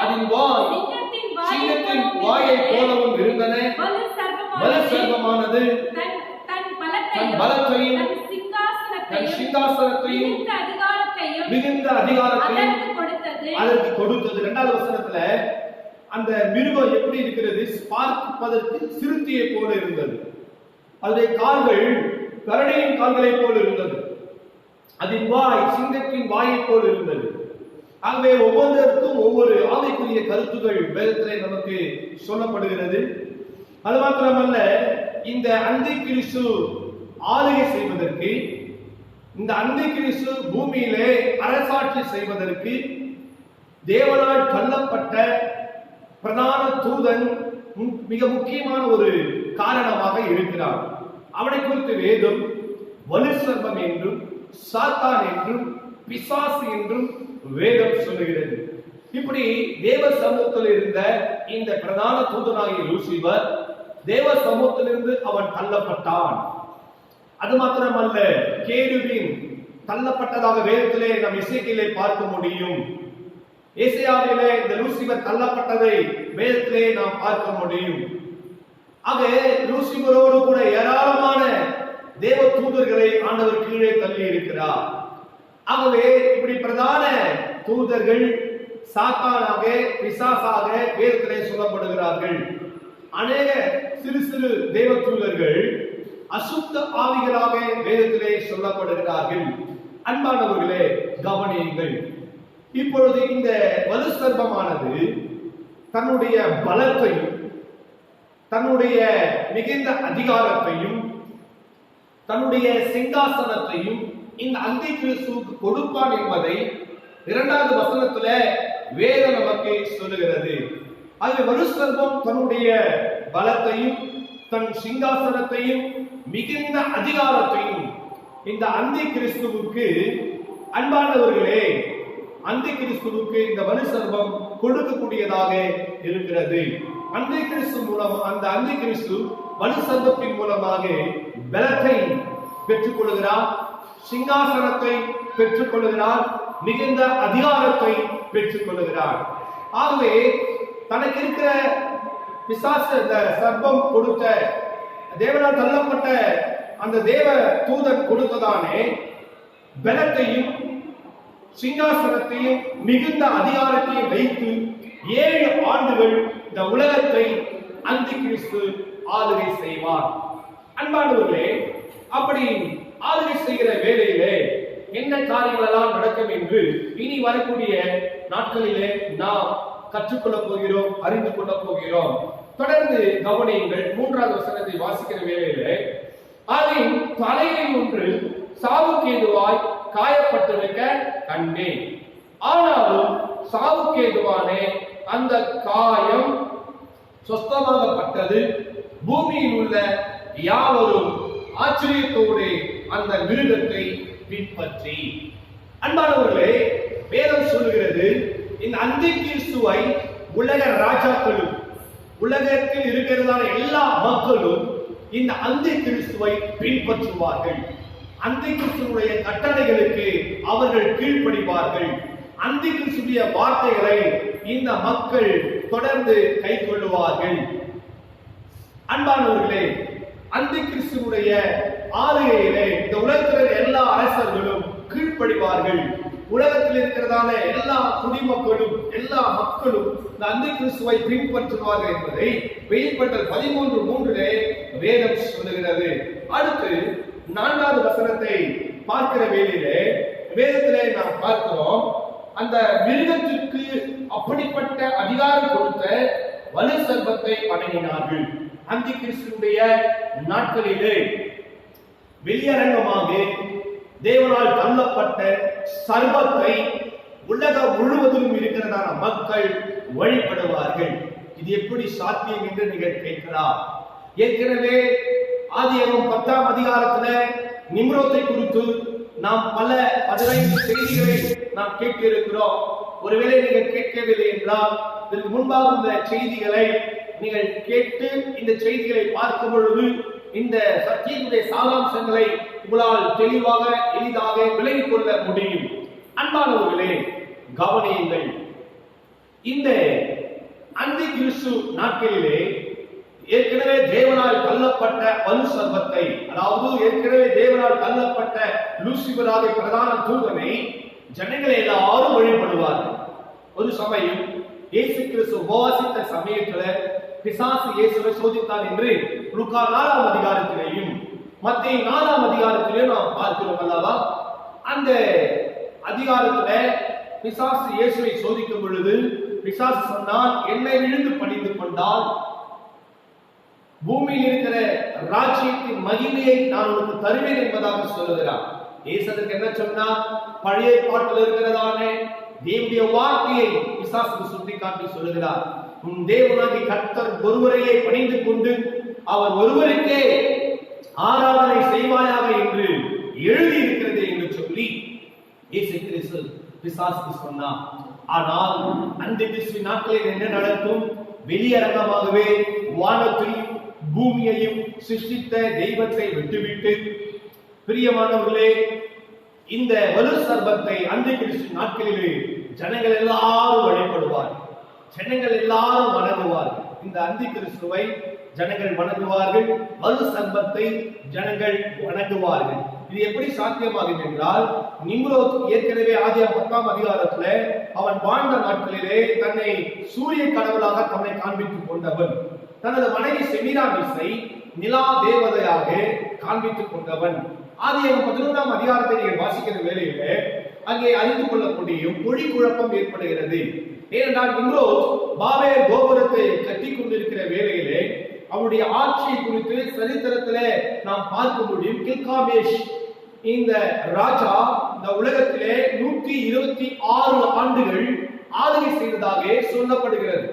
அதன் வாய் சிங்கத்தின் வாயைப் போலவும் இருந்தன. வலு சர்ப்பமானது தன் பலத்தையும் தன் சிங்காசனத்தையும் மிகுந்த அதிகாரத்தையும் அதற்கு கொடுத்தது. 2வது வசனத்துல அந்த மிருகம் எப்படி இருக்கிறது? பார்ப்பதற்கு சிறுத்தையை போல இருந்தது. அதனுடைய கால்கள் கரடியின் கால்களை போல இருந்தது. அதன் வாய் சிங்கத்தின் வாயை போல இருந்தது. ஆகவே ஒவ்வொருவருக்கும் ஒவ்வொரு ஆவிக்குரிய கருத்துகள் வேதத்திலே நமக்கு சொல்லப்படுகிறது. அது மாத்திரமல்ல, இந்த அந்தி கிறிஸ்து ஆளுகை செய்வதற்கு, இந்த அந்தி கிறிஸ்து பூமியிலே அரசாட்சி செய்வதற்கு தேவனால் தள்ளப்பட்ட பிரதான தூதன் மிக முக்கியமான ஒரு காரணமாக இருக்கிறார். அவனை குறித்து வேதம் வலு சர்ப்பம் என்றும் சாத்தான் என்றும் பிசாசு என்றும் வேதம் சொல்லுகிறது. இப்படி தேவ சமூகத்தில் இருந்த இந்த பிரதான தூதனாகிய லூசிபர் தேவ சமூகத்திலிருந்து அவன் தள்ளப்பட்டான். அது மாத்திரமல்ல, கேருபீன் தள்ளப்பட்டதாக வேதத்திலே நாம் எசேக்கியேலை பார்க்க முடியும். ஏசாயாவிலே இந்த லூசிபர் தள்ளப்பட்டதை வேதத்திலே நாம் பார்க்க முடியும். ஆக லூசிபரோடு கூட ஏராளமான தேவ தூதர்களை ஆண்டவர் கீழே தள்ளி இருக்கிறார். ஆகவே இப்படி பிரதான தூதர்கள் சாத்தானாக பிசாசாக வேதத்திலே சொல்லப்படுகிறார்கள். அநேக சிறு சிறு தேவ தூதர்கள் அசுத்த ஆவிகளாக வேதத்திலே சொல்லப்படுகிறார்கள். அன்பானவர்களே, கவனியுங்கள். இப்பொழுது இந்த வலு சர்ப்பமானது தன்னுடைய பலத்தையும் தன்னுடைய மிகுந்த அதிகாரத்தையும் தன்னுடைய சிங்காசனத்தையும் இந்த அந்தி கிறிஸ்துவுக்கு கொடுப்பான் என்பதை 2வது வசனத்துல வேதம் நமக்கு சொல்லுகிறது. அது வலு சர்ப்பம் தன்னுடைய பலத்தையும் தன் சிங்காசனத்தையும் மிகுந்த அதிகாரத்தையும் இந்த அந்தி கிறிஸ்துவுக்கு, அன்பானவர்களே, அந்தி கிறிஸ்துவுக்கு இந்த வலு சர்ப்பம் கொடுக்கக்கூடியதாக இருக்கிறது. அந்தி கிறிஸ்து மூலம் அந்த அந்தி கிறிஸ்து வலு சர்ப்பத்தின் மூலமாக பலத்தை பெற்றுக் கொள்கிறார், சிங்காசனத்தை பெற்றுக் கொள்கிறார், மிகுந்த அதிகாரத்தை பெற்றுக் கொள்கிறார். ஆகவே தனக்கு இருக்கிற பிசாசு இந்த சர்ப்பம் கொடுத்த தேவனால் தள்ளப்பட்ட அந்த தேவ தூதன் கொடுத்ததானே பலத்தையும் சிங்காசனத்தையும் மிகுந்த அதிகாரத்தையும் வைத்து 7 ஆண்டுகள் இந்த உலகத்தை அந்தி கிறிஸ்து ஆளுகை செய்வார். அன்பானவர்களே, அப்படி ஆளுகை செய்கிற வேளையிலே என்ன காரியங்கள் எல்லாம் நடக்கும் என்று இனி வரக்கூடிய நாட்களிலே நாம் கற்றுக்கொள்ள போகிறோம், அறிந்து கொள்ள போகிறோம். தொடர்ந்து கவனியுங்கள். 3வது வசனத்தை வாசிக்கிற வேளையிலே, அதன் தலையில் ஒன்று சாவுக்கேதுவாய் காயப்பட்டிருக்க கண்டேன். ஆனாலும் சாவுக்கேதுவானே அந்த காயம் சொஸ்தமாகப்பட்டது. பூமியில் உள்ள யாவரும் ஆச்சரியத்தோடு அந்த மிருகத்தை பின்பற்றி. அன்பானவர்களே, வேதம் சொல்லுகிறது, இந்த அந்தி கிறிஸ்துவை உலக ராஜாக்களும் உலகத்தில் இருக்கிறதான எல்லா மக்களும் இந்த அந்தி கிறிஸ்துவை பின்பற்றுவார்கள். அந்தி கிறிஸ்துவுடைய கட்டளைகளுக்கு அவர்கள் கீழ்ப்படிவார்கள். அந்தி கிறிஸ்துடைய வார்த்தைகளை இந்த மக்கள் தொடர்ந்து கை கொள்ளுவார்கள். அன்பானவர்களே, அந்தி கிறிஸ்துவுடைய ஆளுகையிலே இந்த உலகத்தில் எல்லா அரசர்களும் கீழ்ப்படிவார்கள். உலகத்தில் இருக்கிறதான எல்லா குடிமக்களும் எல்லா மக்களும் இந்த அந்தி கிறிஸ்துவை பின்பற்றுவார்கள் என்பதை வெளிப்படுத்தல் 13:3 வேதம் சொல்லுகிறது. அடுத்து 4வது வசனத்தை பார்க்கிற வேளையிலே வேதத்திலே நாம் பார்க்கிறோம், அந்த மிருகத்திற்கு அப்படிப்பட்ட அதிகாரம் கொடுத்த வலு சர்ப்பத்தை வணங்கினார்கள். அந்தி கிறிஸ்துவுடைய நாட்களிலே வெளியரங்கமாக தேவனால் தள்ளப்பட்ட சர்ப்பத்தை உலகம் முழுவதிலும் இருக்கிறதான மக்கள் வழிபடுவார்கள். இது எப்படி சாத்தியம் என்று நீங்கள் கேட்கலாம். ஏற்கனவே ஆதியாகமம் 10ஆம் அதிகாரத்துல நிம்ரோத்தை குறித்து நாம் பல 15 செய்திகளை நாம் கேட்டிருக்கிறோம். ஒருவேளை நீங்கள் கேட்கவில்லை என்றால் இதற்கு முன்பாக இந்த செய்திகளை நீங்கள் கேட்டு இந்த செய்திகளை பார்க்கும் பொழுது இந்த சத்தியத்துடைய சாராம்சங்களை உங்களால் தெளிவாக எளிதாக விளங்கிக் கொள்ள முடியும். அன்பானவர்களே, கவனியுங்கள். இந்த அந்தி கிறிஸ்து நாட்களிலே ஏற்கனவே தேவனால் தள்ளப்பட்ட வலு சர்ப்பத்தை, அதாவது ஏற்கனவே தேவனால் தள்ளப்பட்ட லூசிபராக பிரதான தூதனை ஜனங்கள் எல்லாரும் வழிபடுவார்கள். ஒரு சமயம் இயேசு கிறிஸ்து உபவாசித்த சமயத்துல பிசாசு இயேசுவை சோதித்தான் என்று லூக்கா 4ஆம் அதிகாரத்திலேயும் மத்தேயு 4ஆம் அதிகாரத்திலேயும் நாம் பார்க்கிறோம் அல்லவா? அந்த அதிகாரத்துல பிசாசு இயேசுவை சோதிக்கும் பொழுது பிசாசு சொன்னான், என்னை விழுந்து பணிந்து கொண்டால் பூமியில் இருக்கிற ராஜ்யத்தின் மகிமையை நான் உனக்கு தருவேன் என்பதாக சொல்லுகிறார். இயேசுக்கு என்ன சொன்னார்? பழைய பாட்டில் இருக்கிறதானே தேவனுடைய வார்த்தையை பிசாசுக்கு சுட்டி காட்டி சொல்லுகிறார். உன் தேவனாகிய கர்த்தர் ஒருவரையே பணிந்து கொண்டு அவர் ஒருவருக்கே ஆராதனை செய்வாயாக என்று எழுதி இருக்கிறது என்று சொல்லி இயேசு கிறிஸ்து பிசாசுக்கு சொன்னார். ஆனால் அந்த கிறிஸ்து நாட்களில் என்ன நடக்கும்? வெளியரங்கமாகவே வானத்தையும் பூமியையும் சிருஷ்டித்த தெய்வத்தை விட்டுவிட்டு, பிரியமானவர்களே, இந்த வலு சர்ப்பத்தை அந்த கிறிஸ்து நாட்களிலே ஜனங்கள் எல்லாரும் வழிபடுவார், ஜனங்கள் எல்லாரும் வணங்குவார்கள். இந்த அந்தி கிறிஸ்துவை ஜனங்கள் வணங்குவார்கள், வலு சர்ப்பத்தை ஜனங்கள் வணங்குவார்கள். இது எப்படி சாத்தியமாகும் என்றால், நிம்ரோத் ஏற்கனவே ஆதியாகமம் 10ஆம் அதிகாரத்துல அவன் வாழ்ந்த நாட்களிலே தன்னை சூரிய கடவுளாக தன்னை காண்பித்துக் கொண்டவன், தனது மனைவி செமிராமிஸை நிலா தேவதையாக காண்பித்துக் கொண்டவன். ஆதியாகமம் 11ஆம் அதிகாரத்தை நீங்கள் வாசிக்கிற வேளையில அங்கே அறிந்து கொள்ளக்கூடிய மொழி குழப்பம் ஏற்படுகிறது. ஏனென்றால் நிம்ரோத் பாபேல் கோபுரத்தை கட்டி கொண்டிருக்கிற வேளையிலே அவருடைய ஆட்சியை குறித்து சரித்திரத்திலே நாம் பார்க்க முடியும். கில்காமேஷ் இந்த ராஜா இந்த உலகத்திலே 126 ஆண்டுகள் ஆளுகை செய்ததாக சொல்லப்படுகிறது.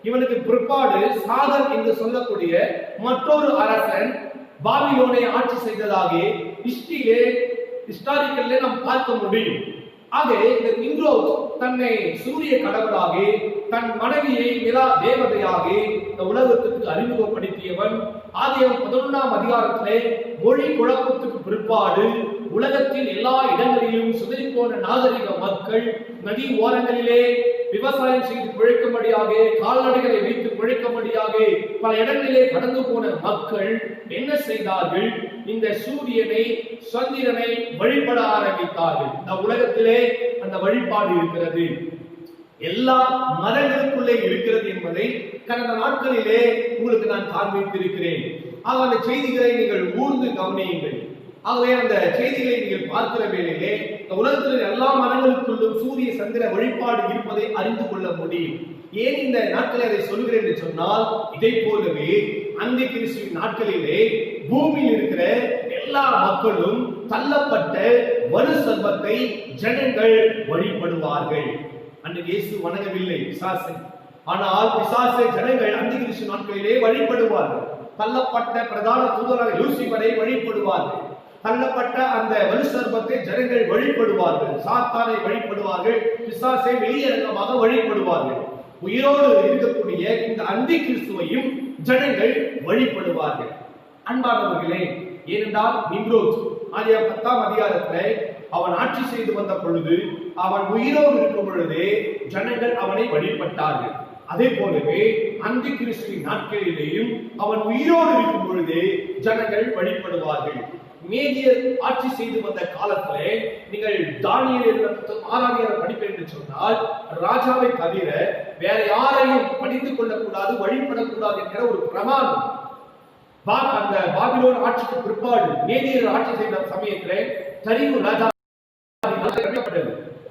இவனுக்கு பிற்பாடு சாதன் என்று சொல்லக்கூடிய மற்றொரு அரசன் பாபிலோனை ஆட்சி செய்ததாக ஹிஸ்டாரிக்கல்ல நாம் பார்க்க முடியும். ஆக இந்த நிம்ரோத் தன்னை சூரிய கடவுளாக, தன் மனைவியை நிலா தேவதையாக இந்த உலகத்துக்கு அறிமுகப்படுத்தியவன். ஆதியாகமம் 11ஆம் அதிகாரத்திலே மொழி குழப்பத்துக்கு பிற்பாடு உலகத்தில் எல்லா இடங்களிலும் சிதறி போன நாகரிக மக்கள் நதி ஓரங்களிலே விவசாயம் செய்து பிழைக்கும்படியாக, கால்நடைகளை வைத்து பிழைக்கும்படியாக பல இடங்களிலே கடந்து போன மக்கள் என்ன செய்தார்கள்? இந்த சூரியனை சந்திரனை வழிபட ஆரம்பித்தார்கள். இந்த உலகத்திலே அந்த வழிபாடு இருக்கிறது, எல்லா மதங்களுக்குள்ளே இருக்கிறது என்பதை கடந்த நாட்களிலே உங்களுக்கு நான் காண்பித்திருக்கிறேன். ஆக அந்த செய்திகளை நீங்கள் ஊர்ந்து கவனியுங்கள். ஆகவே அந்த செய்திகளை நீங்கள் பார்க்கிற வேளையிலே இந்த உலகத்தில் எல்லா மதங்களுக்குள்ளும் சூரிய சந்திர வழிபாடு இருப்பதை அறிந்து கொள்ள முடியும். ஏன் இந்த நாட்களில் அதை சொல்கிறேன் என்று சொன்னால், இதை போலவே அந்த கிறிஸ்துவின் நாட்களிலே பூமியில் இருக்கிற எல்லா மக்களும் தள்ளப்பட்ட வலு சர்ப்பத்தை ஜனங்கள் வழிபடுவார்கள். அன்றைக்கு இயேசு வணங்கவில்லை பிசாசை, ஆனால் பிசாசை ஜனங்கள் அந்த கிறிஸ்து நாட்களிலே வழிபடுவார்கள். தள்ளப்பட்ட பிரதான தூதராக லூசிபரை வழிபடுவார்கள். தள்ளப்பட்ட அந்த வலு சர்ப்பத்தை ஜனங்கள் வழிபடுவார்கள். சாத்தானை வழிபடுவார்கள். பிசாசை வெளியரங்கமாக வழிபடுவார்கள். உயிரோடு இருக்கக்கூடிய இந்த அந்தி கிறிஸ்துவையும் ஜனங்கள் வழிபடுவார்கள். அன்பானவர்களே, ஏனென்றால் நிம்ரோத் ஆதியாகமம் 10ஆம் அதிகாரத்திலே அவன் ஆட்சி செய்து வந்த பொழுது, அவன் உயிரோடு இருக்கும் பொழுதே ஜனங்கள் அவனை வழிபட்டார்கள். அதே போலவே அந்தி கிறிஸ்துவின் நாட்களிலேயும் அவன் உயிரோடு இருக்கும் பொழுதே ஜனங்கள் வழிபடுவார்கள். மேதியர் ஆட்சி செய்து வந்த காலத்திலே நீங்கள் தானியேல் 6ஆம் அதிகாரம் படிப்பேன் என்று சொன்னால், ராஜாவை தவிர வேற யாரையும் பணிந்து கொள்ளக்கூடாது, வழிபடக்கூடாது என்கிற ஒரு பிரமாணம் அந்த பாபிலோன் ஆட்சிக்கு பிற்பாடு மேதியர் ஆட்சி செய்த சமயத்திலே தரியு ராஜா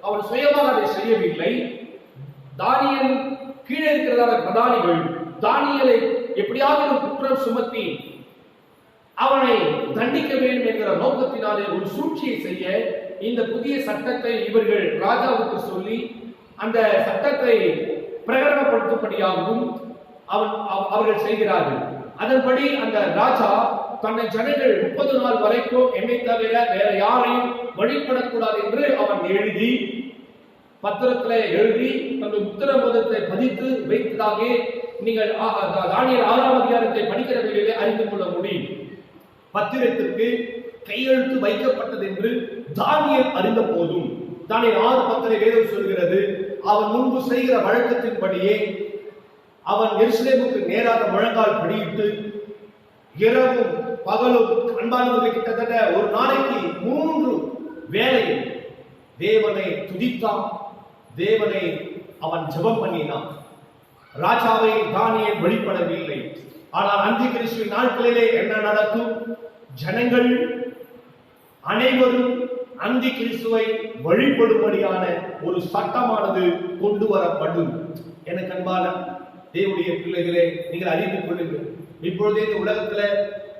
அவர் சுயமாக அதை செய்யவில்லை. தானியேல் கீழே இருக்கிறதான பிரதானிகள் தானியேலை எப்படியாவது குற்றம் சுமத்தி அவனை தண்டிக்க வேண்டும் என்கிற நோக்கத்தினாலே ஒரு சூழ்ச்சியை செய்ய இந்த புதிய சட்டத்தை இவர்கள் ராஜாவுக்கு சொல்லி அந்த சட்டத்தை பிரகடனப்படுத்தும்படியாகவும் அவர்கள் செய்கிறார்கள். அதன்படி அந்த ராஜா தன்னை ஜனங்கள் 30 நாள் வரைக்கும் என்னை தவிர வேற யாரையும் வழிபடக்கூடாது என்று அவன் எழுதி பத்திரத்திலே எழுதி தன்னுடைய உத்தரவாதத்தை பதித்து வைத்ததாக நீங்கள் தானியேல் 6ஆம் அதிகாரத்தை படிக்கிற வேளையிலே அறிந்து கொள்ள முடியும். பத்திரத்திற்கு கையெழுத்து வைக்கப்பட்டது என்று தானியேல் அறிந்த போதும் தானியேல் 6:10 வேதம் சொல்கிறது, அவன் முன்பு செய்கிற வழக்கத்தின்படியே அவன் எருசலேமுக்கு நேராக முழங்கால் படியிட்டு இரவும் பகலும் அன்பானவர்களை கிட்டத்தட்ட ஒரு நாளைக்கு 3 வேளை தேவனை துதித்தான், தேவனை அவன் ஜெபம் பண்ணினான். ராஜாவை தானியேல் வெளிப்படவில்லை. ஆனால் அந்தி கிறிஸ்துவின் நாட்களிலே என்ன நடக்கும்? ஜனங்கள் அனைவரும் அந்தி கிறிஸ்துவை வழிபடும்படியான ஒரு சட்டமானது கொண்டு வரப்படும். எனக்கு அன்பான தேவனுடைய பிள்ளைகளே, நீங்கள் அறிந்து கொள்ளுங்கள். இப்பொழுதே இந்த உலகத்துல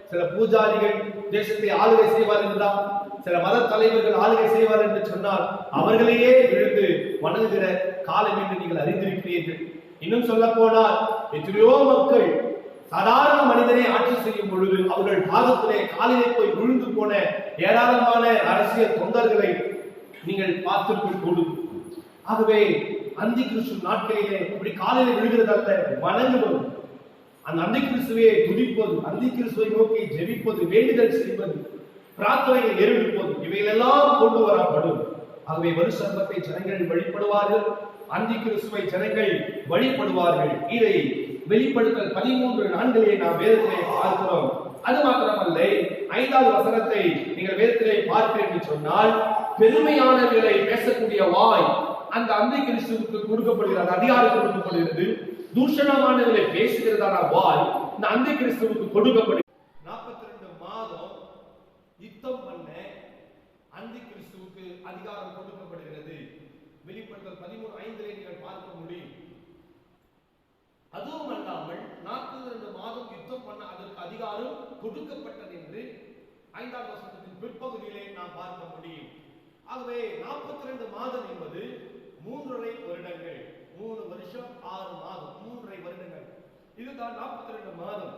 சில பூஜாரிகள் தேசத்தை ஆளுகை செய்வார் என்றால், சில மத தலைவர்கள் ஆளுகை செய்வார் என்று சொன்னால் அவர்களையே விழுந்து வணங்குகிற காலம் என்று நீங்கள் அறிந்திருக்கிறீர்கள். இன்னும் சொல்ல போனால் எத்தனையோ மக்கள் சாதாரண மனிதனை ஆட்சி செய்யும் பொழுது அவர்கள் பாதத்திலே காலிலே போய் விழுந்து போன ஏராளமான அரசியல் தொண்டர்களை நீங்கள் பார்த்திருக்கும் போது, ஆகவே அந்தி கிறிஸ்து நாட்களிலே இப்படி காலிலே விழுகிறதல்ல, வணங்குவது, அந்த அந்தி கிறிஸ்துவை துதிப்பது, அந்தி கிறிஸ்துவை நோக்கி ஜெபிப்பது, வேண்டுதல் செய்வது, பிரார்த்தனைகளை ஏறெடுப்பது, இவைகளெல்லாம் கொண்டு வரப்படும். ஆகவே வருஷத்தை ஜனங்கள் வழிபடுவார்கள், அந்தி கிறிஸ்துவை ஜனங்கள் வழிபடுவார்கள். இதை வெளிப்படுத்தல் 13:4 நாம் வேதத்திலே பார்க்கிறோம். அது மாத்திரமல்ல, 5வது வசனத்தை நீங்கள் வேதத்திலே பார்ப்பீர்கள் என்று சொன்னால், பெருமையானவர்களை பேசக்கூடிய வாய் அந்த அந்தி கிறிஸ்துவுக்கு கொடுக்கப்படுகிறது, அதிகாரம் கொடுக்கப்படுகிறது. தூஷணமானவர்களை பேசுகிறதான வாய் இந்த அந்தி கிறிஸ்துவுக்கு கொடுக்கப்படுகிறது. 42 மாதம் யுத்தம் பண்ண அந்தி கிறிஸ்துவுக்கு அதிகாரம் கொடுக்கப்படுகிறது. வெளிப்படுத்தல் 13:5 நீங்கள் பார்க்க முடியும். அதுவும் அல்லாமல் 42 மாதம் யுத்தம் பண்ண அதற்கு அதிகாரம் கொடுக்கப்பட்டது என்று 5வது வசனத்தின் பிற்பகுதியிலே நாம் பார்க்க முடியும். ஆகவே 42 மாதம் என்பது 3.5 வருடங்கள், 3 வருஷம் 6 மாதம், 3.5 வருடங்கள். இதுதான் 42 மாதம்.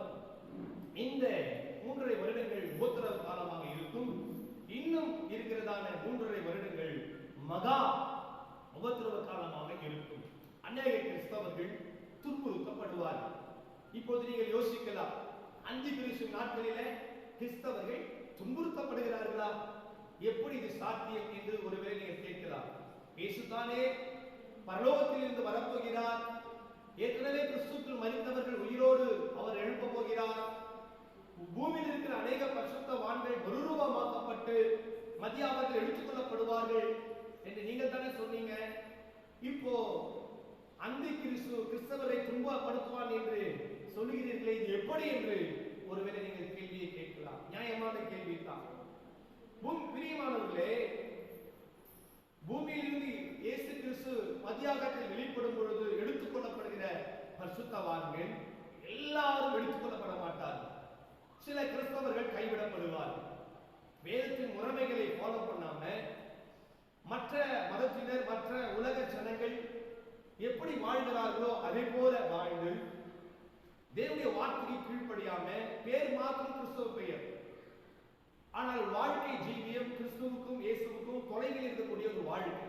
இந்த 3.5 வருடங்கள் உபத்திரவ காலமாக இருக்கும். இன்னும் இருக்கிறதான 3.5 வருடங்கள் மகா உபத்திரவ காலமாக இருக்கும். அநேக கிறிஸ்தவர்கள் துன்புறுத்தப்படுவார்கள். இப்போது நீங்கள் யோசிக்கலாம், அந்தி கிறிஸ்து நாட்களிலே கிறிஸ்தவர்கள் துன்புறுத்தப்படுகிறார்களா? எப்படி இது சாத்தியம் என்று ஒருவேளை நீங்கள் கேட்கலாம். இயேசு தானே பரலோகத்தில் இருந்து வரப்போகிறார். ஏற்கனவே கிறிஸ்துவுக்குள் மரித்தவர்கள் உயிரோடு அவர் எழுப்ப போகிறார். பூமியில் இருக்கிற அநேக பரிசுத்தவான்கள் மறுரூபமாக்கப்பட்டு மத்தியாவர்கள் எடுத்துக் கொள்ளப்படுவார்கள் என்று நீங்கள் தானே சொன்னீங்க. இப்போ அந்தி கிறிஸ்தவரை துன்பப்படுத்துவான் என்று சொல்லுகிறீர்களே, இது எப்படி என்று ஒருவேளை நீங்கள் கேள்வியை கேட்கலாம். நியாயமான கேள்வி தான். பிரியமானவர்களே, பூமியிலிருந்து இயேசு கிறிஸ்து மத்தியாகத்தில் வெளிப்படும் பொழுது எடுத்துக் கொள்ளப்படுகிற பரிசுத்தவான்கள் எல்லாரும் எடுத்துக் கொள்ளப்பட மாட்டார்கள். சில கிறிஸ்தவர்கள் கைவிடப்படுவார்கள். வேதத்தின் முறைமைகளை ஃபாலோ பண்ணாம மற்ற மதத்தினர், மற்ற உலக ஜனங்கள் எப்படி வாழ்கிறார்களோ அதே போல வாழ்ந்து தேவனுடைய வார்த்தைக்கு கீழ்ப்படியாம பேர் மாத்திரம் கிறிஸ்துவ பெயர், ஆனால் வாழ்க்கை ஜீவியம் கிறிஸ்துவுக்கும் இயேசுவுக்கும் தொலைவில் இருக்கக்கூடிய ஒரு வாழ்க்கை,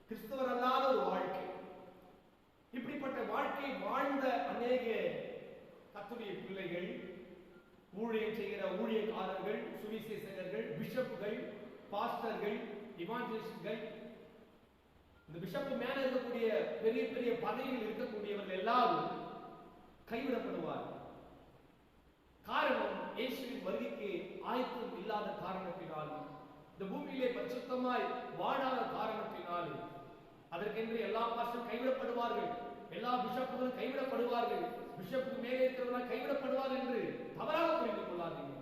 கிறிஸ்தவர் அல்லாத ஒரு வாழ்க்கை. இப்படிப்பட்ட வாழ்க்கை வாழ்ந்த அநேக கர்த்தருடைய பிள்ளைகள், ஊழியம் செய்கிற ஊழியக்காரர்கள், சுவிசேஷகர்கள், பிஷப்புகள், பாஸ்டர்கள், இவாஞ்சலிஸ்டுகள், இந்த பிஷப் மேல இருக்கக்கூடிய பெரிய பெரிய பதவியில் இருக்கக்கூடியவர்கள் எல்லாரும் கைவிடப்படுவார். காரணம், இயேசுவின் வருகைக்கு ஆயத்தம் இல்லாத காரணத்தினால், இந்த பூமியிலே பரிசுத்தமாய் வாழாத காரணத்தினால், அதற்கென்று எல்லா பாஸ்டரும் கைவிடப்படுவார்கள், எல்லா பிஷப்புகளும் கைவிடப்படுவார்கள், பிஷப்புக்கு மேலே இருக்கிறவர்கள் கைவிடப்படுவார் என்று தவறாக புரிந்து கொள்ளாதீங்க.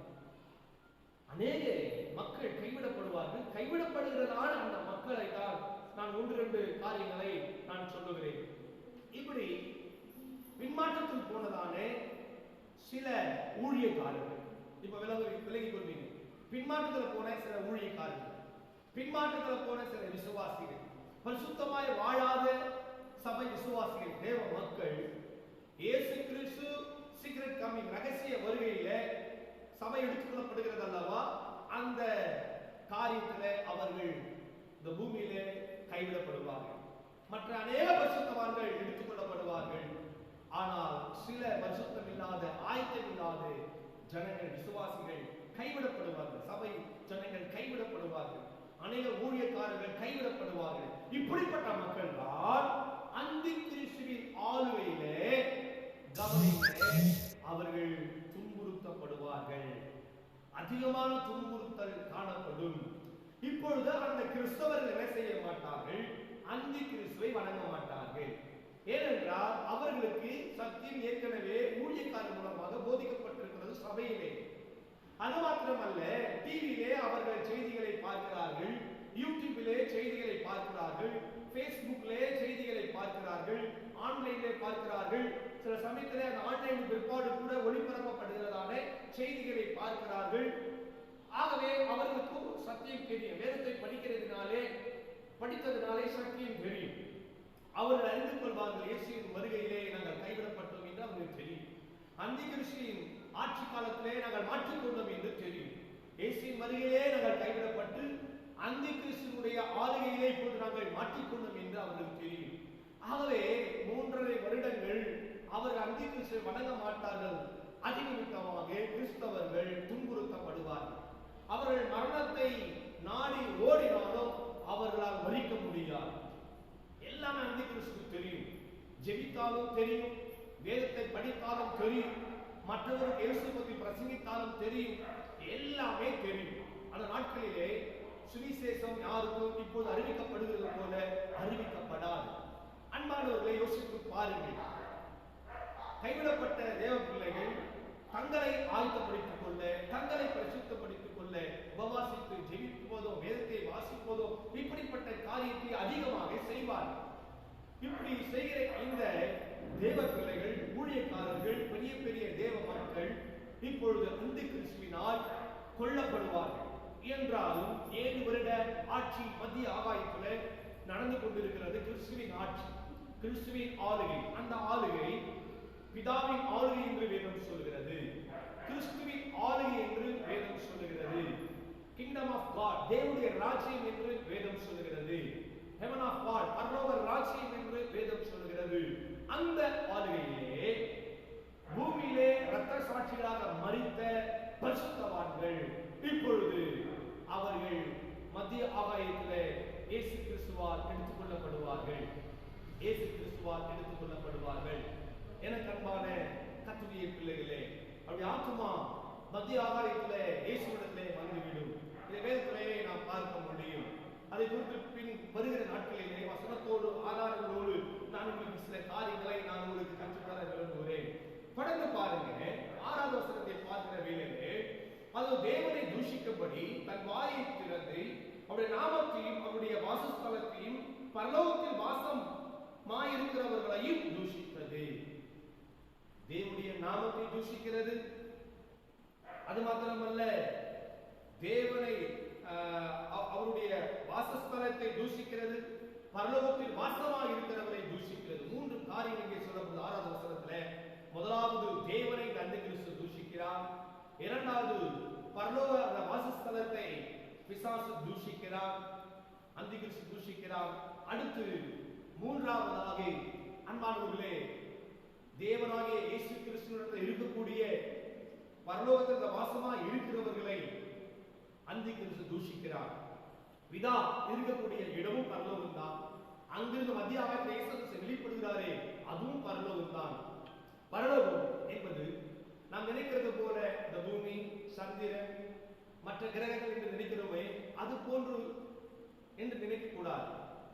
அநேக மக்கள் கைவிடப்படுவார்கள். கைவிடப்படுகிறதான அந்த மக்களை தான் நான் 1-2 காரியங்களை நான் சொல்லுகிறேன். இப்படி பின்மாற்றத்தில் போனதான சில ஊழியக்காரர்கள், இப்ப விலகி கொள்வீங்க. பின்மாற்றத்தில் போன சில ஊழியக்காரர்கள், பின்மாற்றத்தில் போன சில விசுவாசிகள், பரிசுத்தமாய் வாழாத சபை விசுவாசிகள், தேவ மக்கள், இயேசு கிறிஸ்து சீக்ரெட் கமிங் ரகசிய வருகையில சபையுடைய சில பரிசுத்தம் இல்லாத ஆயத்தம் இல்லாத ஜனங்கள், விசுவாசிகள் கைவிடப்படுவார்கள். சபை ஜனங்கள் கைவிடப்படுவார்கள். அநேக ஊழியக்காரர்கள் கைவிடப்படுவார்கள். இப்படிப்பட்ட மக்கள் தான் அந்தி கிறிஸ்துவின் ஆளுகையிலே அவர்கள் துன்புறுத்தப்படுவார்கள். அதிகமான துன்புறுத்தல் காணப்படும். இப்பொழுது அந்த கிறிஸ்தவர்கள் என்ன செய்ய மாட்டார்கள்? அந்தி கிறிஸ்துவை வணங்க மாட்டார்கள். ஏனென்றால் அவர்களுக்கு சத்தியம் ஏற்கனவே ஊழியக்காரர் மூலமாக போதிக்கப்பட்டிருக்கிறது சபையிலே. அது மாத்திரமல்ல, டிவியிலே அவர்கள் செய்திகளை பார்க்கிறார்கள், யூடியூபிலே செய்திகளை பார்க்கிறார்கள், பேஸ்புக்கிலே செய்திகளை பார்க்கிறார்கள், ஆன்லைனிலே பார்க்கிறார்கள். சில சமயத்திலே அந்த ஆன்லைன் பிற்பாடு கூட ஒளிபரப்பப்படுகிறதான செய்திகளை பார்க்கிறார்கள். ஆகவே அவர்களுக்கும் சத்தியம் தெரியும். வேதத்தை படித்ததினாலே சத்தியம் தெரியும். அவர்கள் அறிந்து கொள்வார்கள், இயேசுவின் வருகையிலே நாங்கள் கைவிடப்பட்டோம் என்று அவர்களுக்கு தெரியும். அந்தி கிறிஸ்துவின் ஆட்சி காலத்திலே நாங்கள் மாற்றிக்கொண்டோம் என்று தெரியும். இயேசுவின் வருகையிலே நாங்கள் கைவிடப்பட்டு அந்தி கிறிஸ்துவினுடைய ஆளுகையிலே இப்போது நாங்கள் மாற்றிக்கொண்டோம் என்று அவர்களுக்கு தெரியும். ஆகவே 3.5 வருடங்கள் அவர்கள் அந்தி கிறிஸ்துவை வணங்க மாட்டார்கள். அதிநிமித்தமாக கிறிஸ்தவர்கள் துன்புறுத்தப்படுவார்கள். அவர்கள் மரணத்தை நாடி ஓடினாலும் அவர்களால் மறிக்க முடியாது. எல்லாமே அந்தி கிறிஸ்துவுக்கு தெரியும். ஜெபித்தாலும் தெரியும், வேதத்தை படித்தாலும் தெரியும், மற்றவருக்கு இயேசு பற்றி பிரசங்கித்தாலும் தெரியும், எல்லாமே தெரியும். அந்த நாட்களிலே சுவிசேஷம் யாருக்கும் இப்போது அறிவிக்கப்படுகிறது போல அறிவிக்கப்படாது. அன்பானவர்களை யோசித்து பாருங்கள். கைவிடப்பட்ட தேவ பிள்ளைகள் தங்களை ஆயத்தப்படுத்திக் கொள்ள, தங்களை பரிசுத்தப்படுத்திக் கொள்ள உபவாசித்து ஜெபிப்பதோ, வேதத்தை வாசிப்பதோ, இப்படிப்பட்ட காரியத்தை அதிகமாக செய்வார்கள். இப்படி செய்கிற இந்த தேவ பிள்ளைகள், ஊழியக்காரர்கள், பெரிய பெரிய தேவ மக்கள் இப்பொழுது அந்தி கிறிஸ்துவினால் கொல்லப்படுவார்கள். என்றாலும் 7 வருட ஆட்சி மத்திய ஆகாயத்தில் நடந்து கொண்டிருக்கிறது. கிறிஸ்துவின் ஆட்சி, கிறிஸ்துவின் ஆளுகை. அந்த ஆளுகை பிதாவின் ஆளுகை என்று வேதம் சொல்கிறது. கிறிஸ்துவின் ஆளுகை என்று வேதம் சொல்கிறது. கிங்டம் ஆஃப் காட், தேவனுடைய ராஜ்யம் என்று வேதம் சொல்கிறது. ஹெவன் ஆஃப் காட், பரலோக ராஜ்யம் என்று வேதம் சொல்கிறது. அந்த ஆளுகையிலே பூமியிலே இரத்த சாட்சிகளாக மரித்த பரிசுத்தவான்கள் இப்பொழுது அவர்கள் மத்திய ஆகாயத்திலே இயேசு கிறிஸ்துவால் எடுத்துக் கொள்ளப்படுவார்கள். இயேசு கிறிஸ்துவால் எடுத்துக் கொள்ளப்படுவார்கள். எனக்கு அன்பான கர்த்தருடைய பிள்ளைகளே, அப்படி ஆத்துமா மத்திய ஆகாயத்திலே இயேசுவிடத்திலே வந்துவிடும். இதை வேதத்திலே நாம் பார்க்க முடியும். அதை குறித்து பின் வருகிற நாட்களிலே வசனத்தோடு ஆதாரங்களோடு நான் உங்களுக்கு சில காரியங்களை நான் உங்களுக்கு கற்றுத்தர விரும்புகிறேன். தொடர்ந்து பாருங்க. 6வது வசனத்தை பார்க்கிற வேளையிலே அது தேவனை தூஷிக்கும்படி தன் வாயை திறந்து அவருடைய நாமத்தையும் அவருடைய வாசஸ்தலத்தையும் பரலோகத்தில் வாசமாயிருக்கிறவர்களையும் தூஷித்தது. தேவனுடைய நாமத்தை தூஷிக்கிறது. அது மாத்திரமல்ல, தேவனை அவருடைய வாசஸ்தலத்தை தூஷிக்கிறது, பரலோகத்தில் வாசமாக இருக்கிறவரை தூஷிக்கிறது. 3 காரியங்கள் இங்கே சொல்லப்படுது 6வது வசனத்துல. முதலாவது, தேவனை அந்தி கிறிஸ்து தூஷிக்கிறார். இரண்டாவது, பரலோக வாசஸ்தலத்தை பிசாசு தூஷிக்கிறார், அந்தி கிறிஸ்து தூஷிக்கிறார். அடுத்து 3வதாக அன்பானவர்களே, தேவனாகிய இயேசு கிறிஸ்துவிடத்தில் இருக்கக்கூடிய பரலோகத்தில் வாசமாக இருக்கிறவர்களை அந்தி கிறிஸ்து தூஷிக்கிறார். பிதா இருக்கக்கூடிய இடமும் பரலோகம் தான். அங்கிருந்து மத்திய ஆகாயத்தை வெளிப்படுகிறாரே, அதுவும் பரலோகம் தான். பரலோகம் என்பது நாம் நினைக்கிறது போல இந்த பூமி, சந்திரன், மற்ற கிரகங்கள் என்று நினைக்கிறோமே, அது போன்று என்று நினைக்க கூடாது.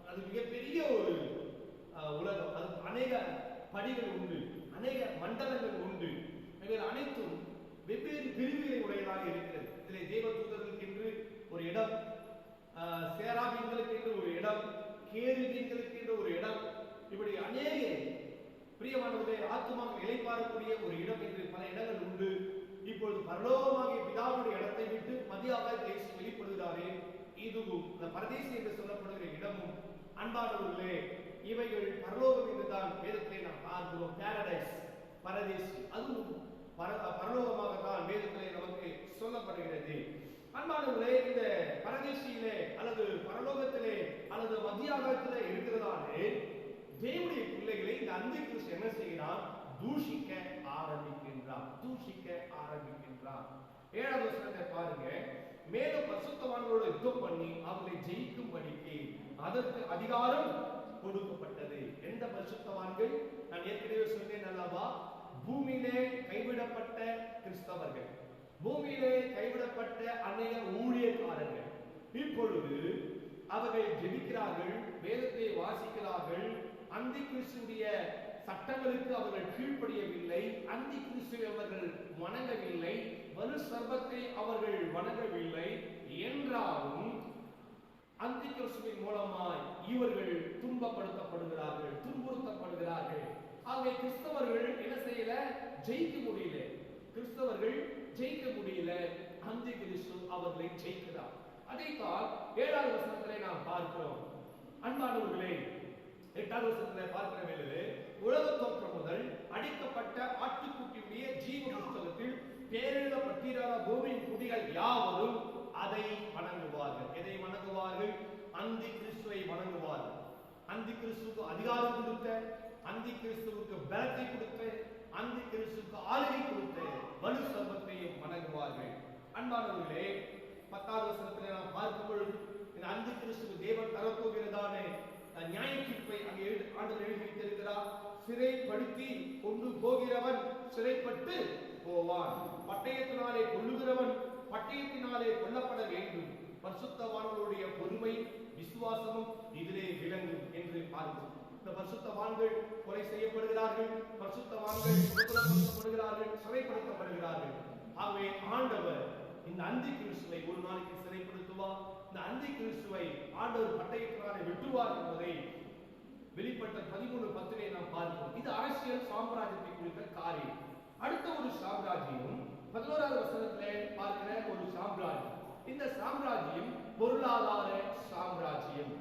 அது மிகப்பெரிய ஒரு உலகம். அது அநேக படிகள் உண்டு, அநேக மண்டலங்கள் உண்டு. இவைகள் அனைத்தும் வெவ்வேறு பிரிவுகளை உடையதாக இருக்கிறது. இதிலே தேவதூதர்களுக்கு என்று ஒரு இடம், சேராபீன்களுக்கு என்று ஒரு இடம், கேருபீன்களுக்கு என்று ஒரு இடம், இப்படி அநேக பிரியமானவர்களே ஆத்துமாக்கள் இளைப்பாறக்கூடிய ஒரு இடம் என்று பல இடங்கள் உண்டு. இப்பொழுது பரலோகமாகிய பிதாவுடைய இடத்தை விட்டு மத்திய ஆகாயத்தில் இயேசு வெளிப்படுகிறாரே, இதுவும் இந்த பரதேசி என்று சொல்லப்படுகிற இடமும் அன்பானவர்களே, இவைகள் பரலோகம் என்றுதான் வேதத்திலே நாம் பார்க்கிறோம். பாரடைஸ், பரதேசி, அதுவும் பரலோகமாக தான் வேதத்திலே நமக்கு சொல்லப்படுகிறது. அன்பானவர்களே, இந்த பரதேசியிலே அல்லது பரலோகத்திலே அல்லது மத்திய ஆகாயத்திலே இருக்கிறதாலே தேவனுடைய பிள்ளைகளை இந்த அந்தி கிறிஸ்து என்ன செய்கிறார்? தூஷிக்க தூஷிக்க ஆரம்பிக்கின்றான். 7வது வசனத்தை பாருங்க. மேலும் பரிசுத்தவான்களோடு யுத்தம் பண்ணி அவர்களை ஜெயிக்கும்படிக்கு அதற்கு அதிகாரம் கொடுக்கப்பட்டது. எந்த பரிசுத்தவான்கள்? நான் ஏற்கனவே சொன்னேன் அல்லவா, பூமியிலே கைவிடப்பட்ட கிறிஸ்தவர்கள், பூமியிலே கைவிடப்பட்ட அநேக ஊழியக்காரர்கள். இப்பொழுது அவர்கள் ஜெபிக்கிறார்கள், வேதத்தை வாசிக்கிறார்கள், அந்தி கிறிஸ்துடைய சட்டங்களுக்கு அவர்கள் கீழ்ப்படியவில்லை, அந்தி கிறிஸ்துவை அவர்கள் வணங்கவில்லை, வலு சர்பத்தை அவர்கள் வணங்கவில்லை என்றாலும் அந்தி கிறிஸ்துவின் மூலமாய் இவர்கள் துன்பப்படுத்தப்படுகிறார்கள், துன்புறுத்தப்படுகிறார்கள். ஆகவே கிறிஸ்தவர்கள் என்ன செய்யல? ஜெயிக்க முடியல. கிறிஸ்தவர்கள் ஜெயிக்க முடியல, அந்தி கிறிஸ்து அவர்களை ஜெயிக்கிறார். அதைத்தான் 7வது வசனத்திலே நாம் பார்க்கிறோம். அன்பானவர்களே, 8வது வசனத்திலே பார்க்கிற வேளையிலே உலக தோற்றம் முதல் அடிக்கப்பட்ட ஆட்டுக்குட்டியுடைய ஜீவ புத்தகத்தில் பேரெழுதப்பட்டிராத பூமியின் குடிகள் யாவரும் அதை வணங்குவார்கள். எதை வணங்குவார்கள்? அந்தி கிறிஸ்துவை வணங்குவார்கள். அந்தி கிறிஸ்துவுக்கு அதிகாரம் கொடுத்த, அந்தி கிறிஸ்துவுக்கு பலத்தை கொடுத்த, அந்தி கிறிஸ்துவுக்கு ஆளுகை கொடுத்த வலு சர்பத்தையும் வணங்குவார்கள். அன்பானவர்களே, 10வது வசனத்திலே நாம் பார்க்கும் பொழுது இந்த அந்தி கிறிஸ்துவுக்கு தேவன் தரப்போகிறதான நியாய தீர்ப்பை அங்கே ஆண்டவர் எழுதி வைத்திருக்கிறார். சிறைப்படுத்தி கொண்டு போகிறவன் சிறைப்பட்டு போவான், பட்டயத்தினாலே கொல்லுகிறவன் பட்டயத்தினாலே கொல்லப்பட வேண்டும். பரிசுத்தவான்களுடைய பொறுமை விசுவாசமும் இதிலே விளங்கும் என்று பார்க்கிறோம். இந்த பரிசுத்தவான்கள் கொலை செய்யப்படுகிறார்கள், பரிசுத்தவான்கள் கொல்லப்படுகிறார்கள், சிறைப்படுத்தப்படுகிறார்கள். ஆகவே ஆண்டவர் இந்த அந்தி கிறிஸ்துவை ஒரு நாளைக்கு சிறைப்படுத்துவார். இந்த அந்தி கிறிஸ்துவை ஆண்டவர் பட்டயத்தினாலே வெட்டுவார் என்பதை வெளிப்பட்ட 13:10 நாம் பார்க்கிறோம். இது அரசியல் சாம்ராஜ்யத்தை குறித்த காரியம். அடுத்த ஒரு சாம்ராஜ்யம் 11வது வசனத்திலே பார்க்கிற ஒரு சாம்ராஜ்யம். இந்த சாம்ராஜ்யம் பொருளாதார சாம்ராஜ்யம்.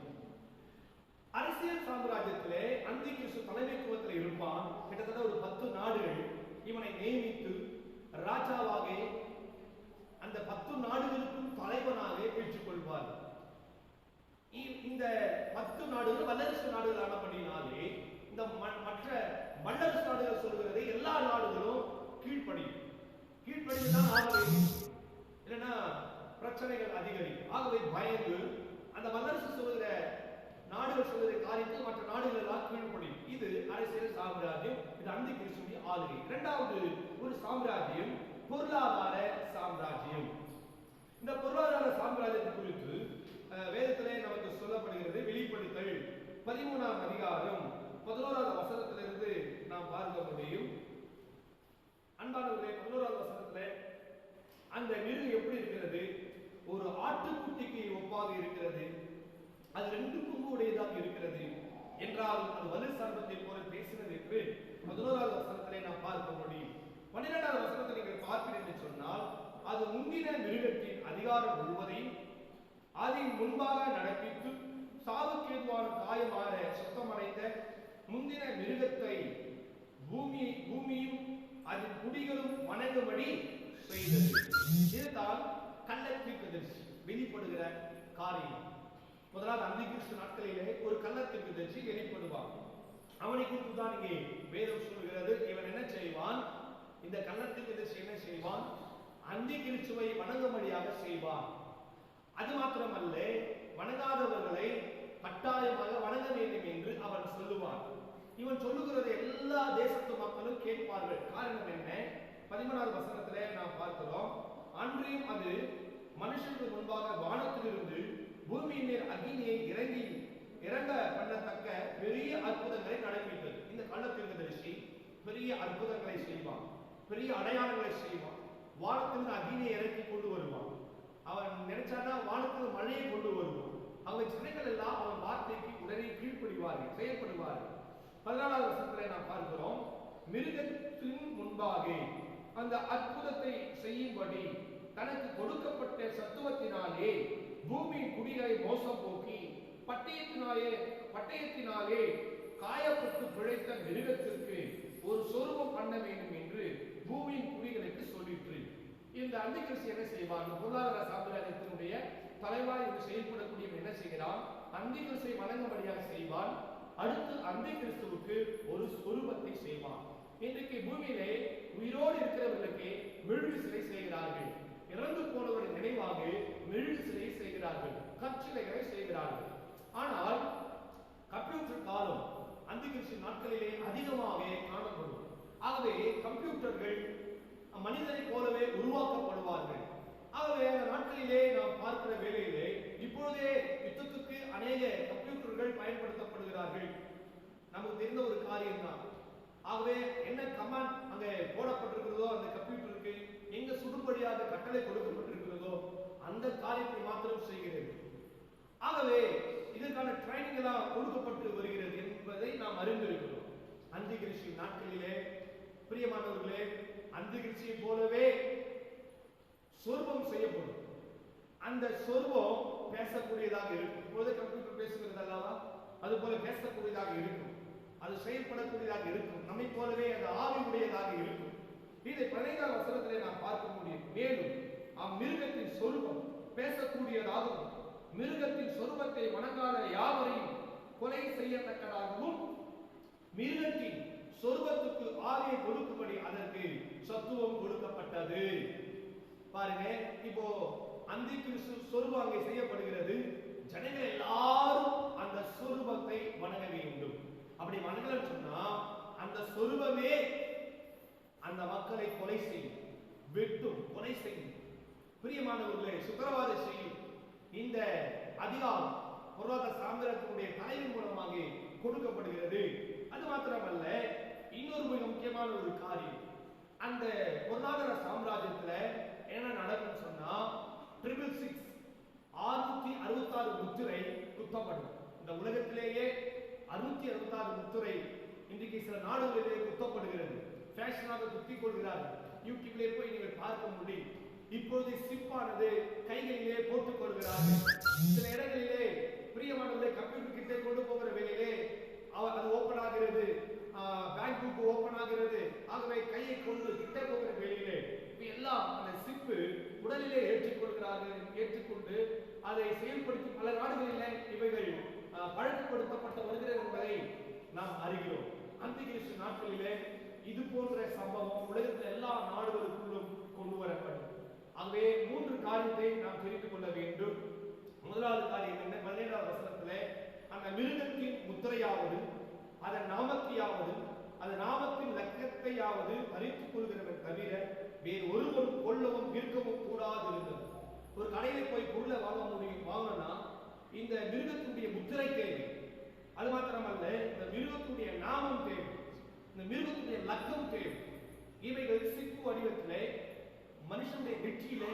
அரசியல் சாம்ராஜ்யத்திலே அந்தி கிறிஸ்து தலைமைத்துவத்தில் இருப்பான். கிட்டத்தட்ட ஒரு 10 நாடுகள் இவனை நியமித்து ராஜாவாக அந்த 10 நாடுகளுக்கும் தலைவனாக ஏற்றுக் கொள்வார். இந்த 10 நாடுகள் வல்லரசு நாடுகள் ஆனபடினாலே இந்த மற்ற வல்லரசு நாடுகள் சொல்கிறது எல்லா நாடுகளும் கீழ்ப்படிதான் ஆக வேண்டும், இல்லைன்னா பிரச்சனைகள் அதிகரிக்கும். ஆகவே பயந்து அந்த வல்லரசு சொல்கிற நாடுகள் சொல்கிற காரியத்தை மற்ற நாடுகள் எல்லாம் கீழ்ப்படியும். இது அரசியல் சாம்ராஜ்யம், இது அந்தி கிறிஸ்துவின் ஆளுகை. 2வது ஒரு சாம்ராஜ்யம் பொருளாதார சாம்ராஜ்யம். இந்த பொருளாதார சாம்ராஜ்யத்தை குறித்து வேதத்திலே நமக்கு சொல்லப்படுகிறது. வெளிப்படுத்தல் 13ஆம் அதிகாரம் 11வது வசனத்திலிருந்து நாம் பார்க்க முடியும். அன்பானவர்களே, 11வது வசனத்திலே அந்த மிருகம் எப்படி இருக்கிறது? ஒரு ஆட்டுக்குட்டிக்கு ஒப்பாக இருக்கிறது. அது 2 கொம்பு உடையதாக இருக்கிறது என்றாலும் அது வலு சர்பத்தை போல பேசினது என்று 11வது வசனத்திலே நாம் பார்க்க முடியும். 12வது வசனத்தை நீங்கள் பார்க்கிறீர்கள் என்று சொன்னால் அது முந்தின மிருகத்தின் அதிகாரம் முழுவதையும் அதன் முன்பாக நடப்பித்து சாவுக்கேதுவான காயமான சுத்தமடைந்த முந்தின மிருகத்தை பூமியும் அதன் குடிகளும் வணங்கும்படி செய்தது. இதுதான் கள்ளத்தீர்க்கதரிசி வெளிப்படுகிற காரியம். முதலாவது அந்தி கிறிஸ்து நாட்களிலே ஒரு கள்ளத்தீர்க்கதரிசி வெளிப்படுவான். அவனை குறித்து தான் இங்கே வேதம் சொல்கிறது. இவன் என்ன செய்வான்? இந்த கள்ளத்தீர்க்கதரிசி என்ன செய்வான்? அந்தி கிறிஸ்துவை வணங்கும்படியாக செய்வான். அது மாத்திரமல்ல, வணங்காதவர்களை கட்டாயமாக வணங்க வேண்டும் என்று அவன் சொல்லுவான். இவன் சொல்லுகிறது எல்லா தேசத்து மக்களும் கேட்பார்கள். காரணம் என்ன? 13வது வசனத்திலே நாம் பார்க்கிறோம். அன்றியும் அது மனுஷனுக்கு முன்பாக வானத்திலிருந்து பூமியின் மேல் அக்னியை இறங்க பண்ணத்தக்க பெரிய அற்புதங்களை நடப்பித்தது. இந்த கள்ளத்தீர்க்கதரிசி பெரிய அற்புதங்களை செய்வான், பெரிய அடையாளங்களை செய்வான். வானத்திலிருந்து அக்னியை இறக்கி கொண்டு வருவான். அவன் நினைச்சானா வானத்தில் மழையை கொண்டு வருவான். அவங்க ஜனங்கள் எல்லாம் அவன் வார்த்தைக்கு உடனே கீழ்ப்படிவார்கள், செயல்படுவார்கள். 14வது வசனத்திலே நாம் பார்க்கிறோம். மிருகத்தின் முன்பாக அந்த அற்புதத்தை செய்யும்படி தனக்கு கொடுக்கப்பட்ட சத்துவத்தினாலே பூமியின் குடிகளை மோசம் போக்கி பட்டயத்தினாலே காயப்பட்டு பிழைத்த மிருகத்திற்கு ஒரு சொரூபம் பண்ண வேண்டும் என்று பூமியின் குடிகளுக்கு சொல்லிற்று. இந்த அந்தி கிறிஸ்து என்ன செய்வான்? பொருளாதார சாம்ராஜ்யத்தினுடைய தலைவாய் என்று செயல்படக்கூடிய என்ன செய்கிறான்? அந்தி கிறிஸ்துவை வணங்கும்படியாக செய்வான். அடுத்து அந்தி கிறிஸ்துவுக்கு ஒரு சொரூபத்தை செய்வான். இன்றைக்கு பூமியிலே உயிரோடு உயிரோடு இருக்கிறவர்களுக்கு மெழுகு சிலை செய்கிறார்கள். இறந்து போனவரின் நினைவாக மெழுகு சிலை செய்கிறார்கள், கற்சிலைகளை செய்கிறார்கள். ஆனால் கம்ப்யூட்டர் காலம் அந்திகிறிஸ்து நாட்களிலே அதிகமாக காணப்படும். ஆகவே கம்ப்யூட்டர்கள் மனிதரை போலவே உருவாக்கப்படுவார்கள். ஆகவே அந்த நாட்களிலே நாம் பார்க்கிற வேளையிலே இப்பொழுதே யுத்தத்துக்கு அநேக கம்ப்யூட்டர்கள் பயன்படுத்தப்படுகிறார்கள். நமக்கு தெரிந்த ஒரு காரியம் தான். ஆகவே என்ன கமாண்ட் அங்கே போடப்பட்டிருக்கிறதோ அந்த கம்ப்யூட்டருக்கு, எங்க சுடுபடியாக கட்டளை கொடுக்கப்பட்டிருக்கிறதோ அந்த காரியத்தை மாத்திரம் செய்கிறது. ஆகவே இதற்கான ட்ரைனிங் எல்லாம் கொடுக்கப்பட்டு வருகிறது என்பதை நாம் அறிந்திருக்கிறோம். அந்திகிறிஸ்து நாட்களிலே பிரியமானவர்களே, அந்திகிறிஸ்துவை போலவே சொர்பம் செய்யப்படும். அந்த சொர்பம் பேசக்கூடியதாக இருக்கும். இப்பொழுது கம்ப்யூட்டர் பேசுகிறது அல்லவா, அது போல பேசக்கூடியதாக இருக்கும், அது செயல்படக்கூடியதாக இருக்கும், நம்மை போலவே அந்த ஆவியுடையதாக இருக்கும். இதை 15ஆம் வசனத்திலே நாம் பார்க்க முடியும். மேலும் மிருகத்தின் சொரூபம் பேசக்கூடியதாகவும் மிருகத்தின் சொரூபத்தை வணங்காத யாவரையும் கொலை செய்யத்தக்கதாகவும் மிருகத்தின் சொரூபத்துக்கு ஆவியை கொடுக்கும்படி அதற்கு சத்துவம் கொடுக்கப்பட்டது. பாருங்க, இப்போ அந்திகிறிஸ்து சொரூபம் அங்கே செய்யப்படுகிறது. ஜனங்கள் எல்லாரும் அந்த சொரூபத்தை வணங்க வேண்டும். அப்படி வணங்கலன்னு சொன்னா அந்த சொரூபமே அந்த மக்களை கொலை செய்யும், வெட்டும், கொலை செய்யும். பிரியமானவர்களே, சுத்திரவாதம் செய்யும். இந்த அதிகாரம் பொருளாதார சாம்ராஜ்யத்தினுடைய தலைவின் மூலமாக கொடுக்கப்படுகிறது. அது மாத்திரமல்ல, இன்னொரு மிக முக்கியமான ஒரு காரியம், அந்த பொருளாதார சாம்ராஜ்யத்துல என்ன நடக்கும் சொன்னா 666 முத்திரை குத்தப்படும். இந்த உலகத்திலேயே 666 முத்திரை இன்றைக்கு சில நாடுகளிலே குத்தப்படுகிறது. ஃபேஷனாக குத்திக் கொள்கிறார்கள். யூடியூப்ல போய் நீங்கள் பார்க்க முடியும். இப்பொழுது சிப்பானது கைகளிலே போட்டுக் கொள்கிறார்கள். சில இடங்களிலே பிரியமானவர்களை கம்ப்யூட்டர் கிட்டே கொண்டு போகிற வேலையிலே அது ஓபன் ஆகிறது, பேங்க் புக் ஓபன் ஆகிறது. ஆகவே கையை கொண்டு கிட்டே போகிற வேலையிலே எல்லாம் அந்த சிப்பு உடலிலே ஏற்றுக்கொள்கிறார்கள். ஏற்றுக்கொண்டு அதை செயல்படுத்தி பல நாடுகளிலே இவைகள் பழக்கப்படுத்தப்பட்டு வருகிறது என்பதை நாம் அறிகிறோம். அந்திகிறிஸ்து நாட்களிலே இது போன்ற சம்பவம் உலகத்தில் எல்லா நாடுகளுக்குள்ளும் கொண்டு வரப்படும். ஆகவே 3 காரியத்தை நாம் தெரிந்து கொள்ள வேண்டும். முதலாவது காரியம் என்ன? 17ஆம் வசனத்திலே அந்த மிருகத்தின் முத்திரையாவது அதன் நாமத்தையாவது அந்த நாமத்தின் லக்கத்தையாவது அறித்துக் கொள்கிறவன் தவிர வேறு ஒருவரும் கொள்ளவும் விற்கவும் கூடாது இருந்தது. ஒரு கடையில போய் பொருளை வாங்கணும்னா இந்த மிருகத்துடைய முத்திரை தேவை. அது மாத்திரமல்ல, இந்த மிருகத்துடைய நாமம் தேவை, இந்த மிருகத்துடைய லக்கம் தேவை. இவைகள் சிப்பு வடிவத்திலே மனுஷனுடைய நெற்றியிலே